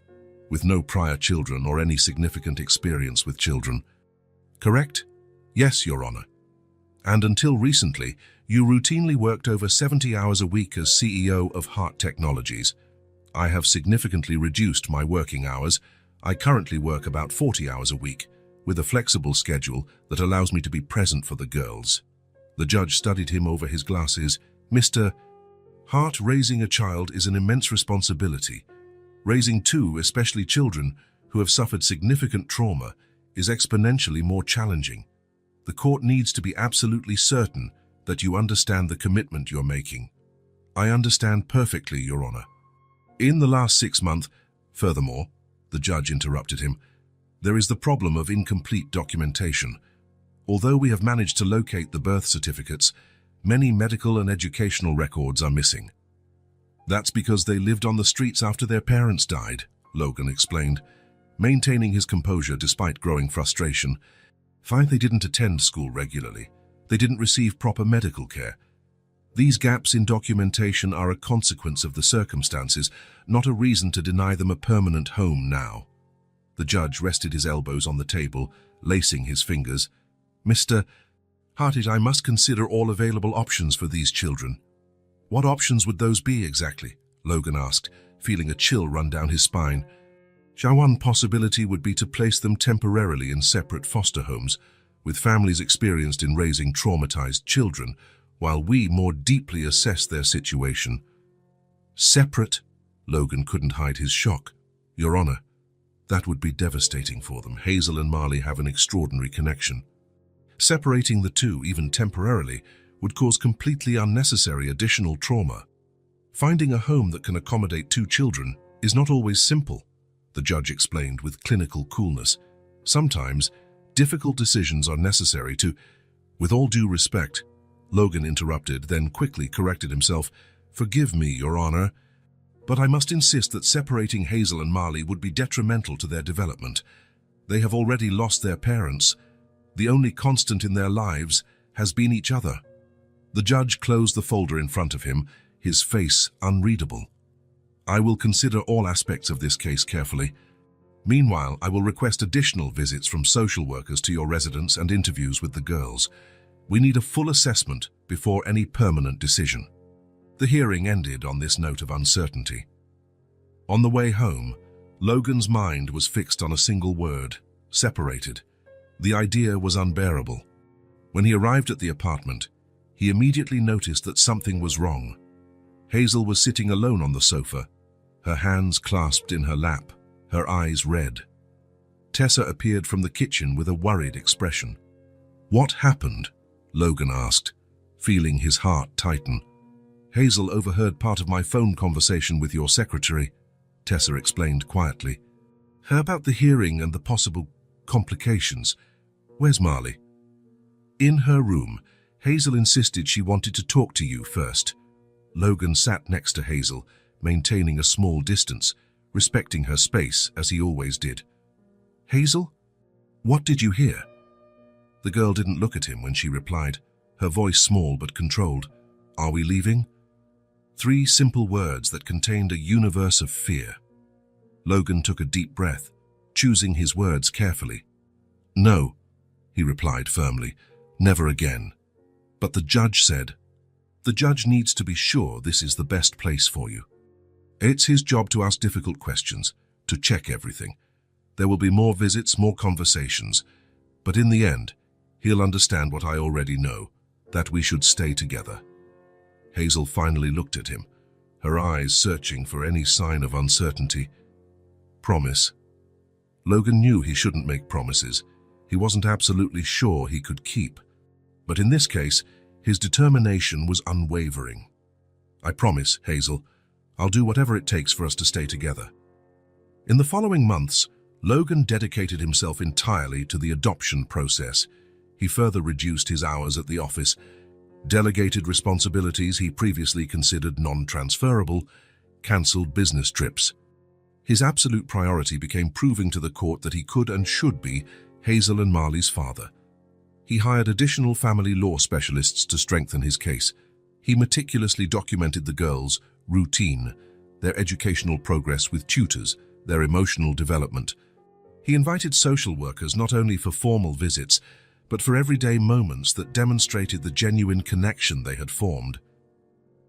with no prior children or any significant experience with children. Correct? Yes, Your Honor. And until recently, you routinely worked over 70 hours a week as CEO of Heart Technologies. I have significantly reduced my working hours. I currently work about 40 hours a week, with a flexible schedule that allows me to be present for the girls. The judge studied him over his glasses. Mr. Hart, raising a child is an immense responsibility. Raising two, especially children, who have suffered significant trauma, is exponentially more challenging. The court needs to be absolutely certain that you understand the commitment you're making. I understand perfectly, Your Honor. In the last 6 months, furthermore, the judge interrupted him, there is the problem of incomplete documentation. Although we have managed to locate the birth certificates, many medical and educational records are missing. That's because they lived on the streets after their parents died, Logan explained, maintaining his composure despite growing frustration. They didn't attend school regularly. They didn't receive proper medical care. These gaps in documentation are a consequence of the circumstances, not a reason to deny them a permanent home now. The judge rested his elbows on the table, lacing his fingers. Mr. Hartit, I must consider all available options for these children. What options would those be exactly? Logan asked, feeling a chill run down his spine. One possibility would be to place them temporarily in separate foster homes, with families experienced in raising traumatized children, while we more deeply assess their situation. Separate? Logan couldn't hide his shock. Your Honor, that would be devastating for them. Hazel and Marley have an extraordinary connection. Separating the two, even temporarily, would cause completely unnecessary additional trauma. Finding a home that can accommodate two children is not always simple, the judge explained with clinical coolness. Sometimes, difficult decisions are necessary to, with all due respect, Logan interrupted, then quickly corrected himself. Forgive me, Your Honor, but I must insist that separating Hazel and Marley would be detrimental to their development. They have already lost their parents. The only constant in their lives has been each other. The judge closed the folder in front of him, his face unreadable. I will consider all aspects of this case carefully. Meanwhile, I will request additional visits from social workers to your residence and interviews with the girls. We need a full assessment before any permanent decision. The hearing ended on this note of uncertainty. On the way home, Logan's mind was fixed on a single word: separated. The idea was unbearable. When he arrived at the apartment, he immediately noticed that something was wrong. Hazel was sitting alone on the sofa, her hands clasped in her lap, her eyes red. Tessa appeared from the kitchen with a worried expression. What happened? Logan asked, feeling his heart tighten. Hazel overheard part of my phone conversation with your secretary, Tessa explained quietly. About the hearing and the possible complications. Where's Marley? In her room. Hazel insisted she wanted to talk to you first. Logan sat next to Hazel, maintaining a small distance, respecting her space as he always did. Hazel? What did you hear? The girl didn't look at him when she replied, her voice small but controlled. Are we leaving? 3 simple words that contained a universe of fear. Logan took a deep breath, choosing his words carefully. "No," he replied firmly, "never again." But the judge said, "The judge needs to be sure this is the best place for you. It's his job to ask difficult questions, to check everything. There will be more visits, more conversations, but in the end, he'll understand what I already know, that we should stay together." Hazel finally looked at him, her eyes searching for any sign of uncertainty. "Promise." Logan knew he shouldn't make promises. He wasn't absolutely sure he could keep. But in this case, his determination was unwavering. "I promise, Hazel. I'll do whatever it takes for us to stay together." In the following months, Logan dedicated himself entirely to the adoption process. He further reduced his hours at the office, delegated responsibilities he previously considered non-transferable, cancelled business trips. His absolute priority became proving to the court that he could and should be Hazel and Marley's father. He hired additional family law specialists to strengthen his case. He meticulously documented the girls' routine, their educational progress with tutors, their emotional development. He invited social workers not only for formal visits, but for everyday moments that demonstrated the genuine connection they had formed.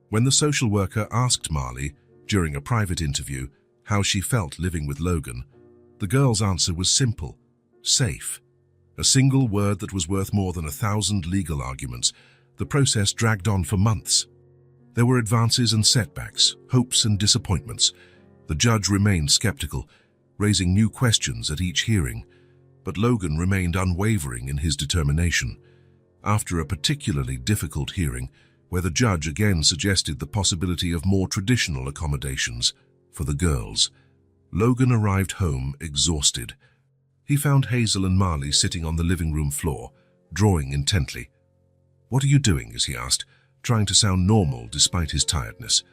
When the social worker asked Marley, during a private interview, how she felt living with Logan, the girl's answer was simple: safe. A single word that was worth more than 1,000 legal arguments. The process dragged on for months. There were advances and setbacks, hopes and disappointments. The judge remained skeptical, raising new questions at each hearing, but Logan remained unwavering in his determination. After a particularly difficult hearing, where the judge again suggested the possibility of more traditional accommodations for the girls, Logan arrived home exhausted. He found Hazel and Marley sitting on the living room floor, drawing intently. "What are you doing?" as he asked, trying to sound normal despite his tiredness.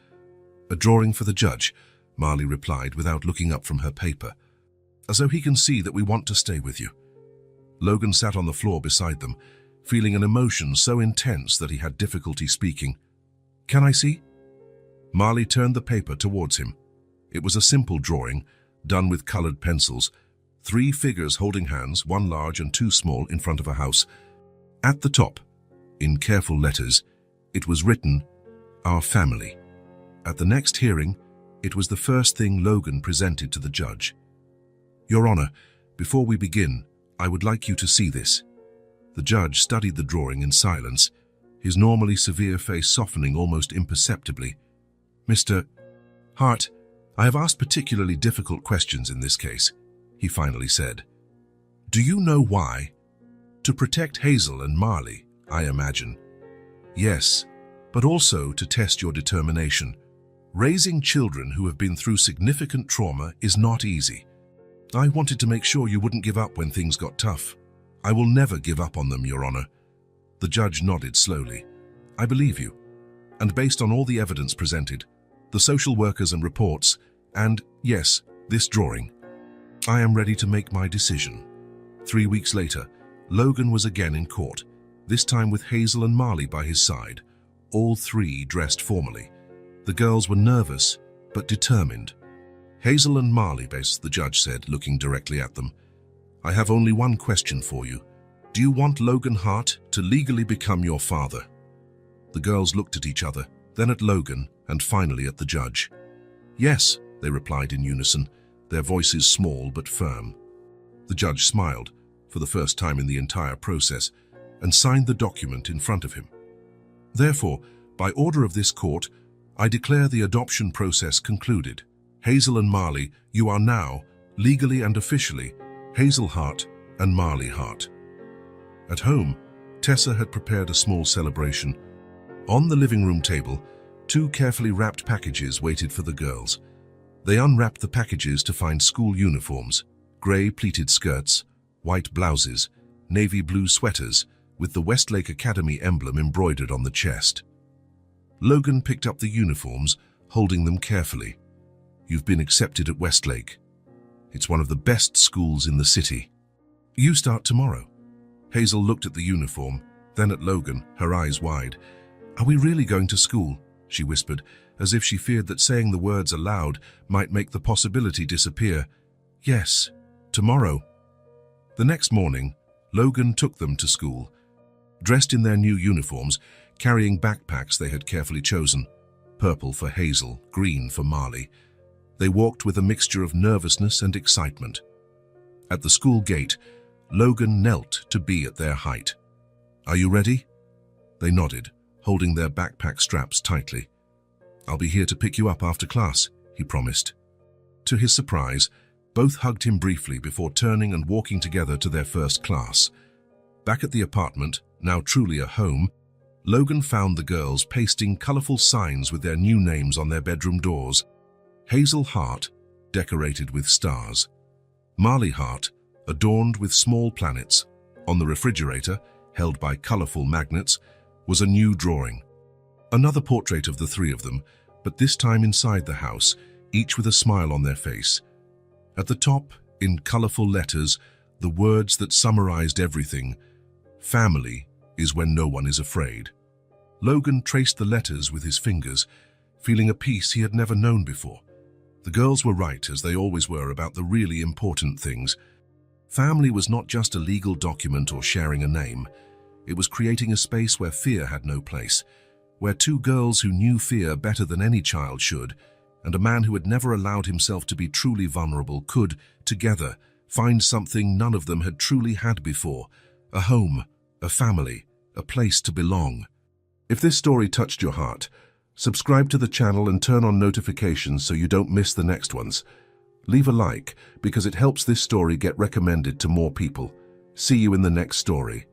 "A drawing for the judge," Marley replied without looking up from her paper. "So he can see that we want to stay with you." Logan sat on the floor beside them, feeling an emotion so intense that he had difficulty speaking. "Can I see?" Marley turned the paper towards him. It was a simple drawing, done with colored pencils, 3 figures holding hands, 1 large and 2 small, in front of a house. At the top, in careful letters, it was written, "Our family." At the next hearing, it was the first thing Logan presented to the judge. "Your Honor, before we begin, I would like you to see this." The judge studied the drawing in silence, his normally severe face softening almost imperceptibly. "Mr. Hart, I have asked particularly difficult questions in this case," he finally said. "Do you know why? To protect Hazel and Marley, I imagine." "Yes, but also to test your determination. Raising children who have been through significant trauma is not easy. I wanted to make sure you wouldn't give up when things got tough. I will never give up on them, Your Honor." The judge nodded slowly. "I believe you. And based on all the evidence presented, the social workers and reports, and, yes, this drawing, I am ready to make my decision." 3 weeks later, Logan was again in court, this time with Hazel and Marley by his side, all 3 dressed formally. The girls were nervous, but determined. "Hazel and Marley," the judge said, looking directly at them, "I have only one question for you. Do you want Logan Hart to legally become your father?" The girls looked at each other, then at Logan, and finally at the judge. "Yes," they replied in unison, their voices small but firm. The judge smiled, for the first time in the entire process, and signed the document in front of him. "Therefore, by order of this court, I declare the adoption process concluded. Hazel and Marley, you are now, legally and officially, Hazel Hart and Marley Hart." At home, Tessa had prepared a small celebration. On the living room table, 2 carefully wrapped packages waited for the girls. They unwrapped the packages to find school uniforms, grey pleated skirts, white blouses, navy blue sweaters, with the Westlake Academy emblem embroidered on the chest. Logan picked up the uniforms, holding them carefully. "You've been accepted at Westlake. It's one of the best schools in the city. You start tomorrow." Hazel looked at the uniform, then at Logan, her eyes wide. "Are we really going to school?" she whispered, as if she feared that saying the words aloud might make the possibility disappear. Yes, tomorrow. The next morning, Logan took them to school, dressed in their new uniforms, carrying backpacks they had carefully chosen, purple for Hazel, green for Marley. They walked with a mixture of nervousness and excitement. At the school gate, Logan knelt to be at their height. "Are you ready?" They nodded, holding their backpack straps tightly. "I'll be here to pick you up after class," he promised. To his surprise, both hugged him briefly before turning and walking together to their first class. Back at the apartment, now truly a home, Logan found the girls pasting colorful signs with their new names on their bedroom doors. Hazel Heart, decorated with stars. Marley Heart, adorned with small planets. On the refrigerator, held by colorful magnets, was a new drawing. Another portrait of the three of them, but this time inside the house, each with a smile on their face. At the top, in colorful letters, the words that summarized everything: "Family is when no one is afraid." Logan traced the letters with his fingers, feeling a peace he had never known before. The girls were right, as they always were, about the really important things. Family was not just a legal document or sharing a name. It was creating a space where fear had no place, where two girls who knew fear better than any child should, and a man who had never allowed himself to be truly vulnerable could, together, find something none of them had truly had before: a home, a family, a place to belong. If this story touched your heart, subscribe to the channel and turn on notifications so you don't miss the next ones. Leave a like, because it helps this story get recommended to more people. See you in the next story.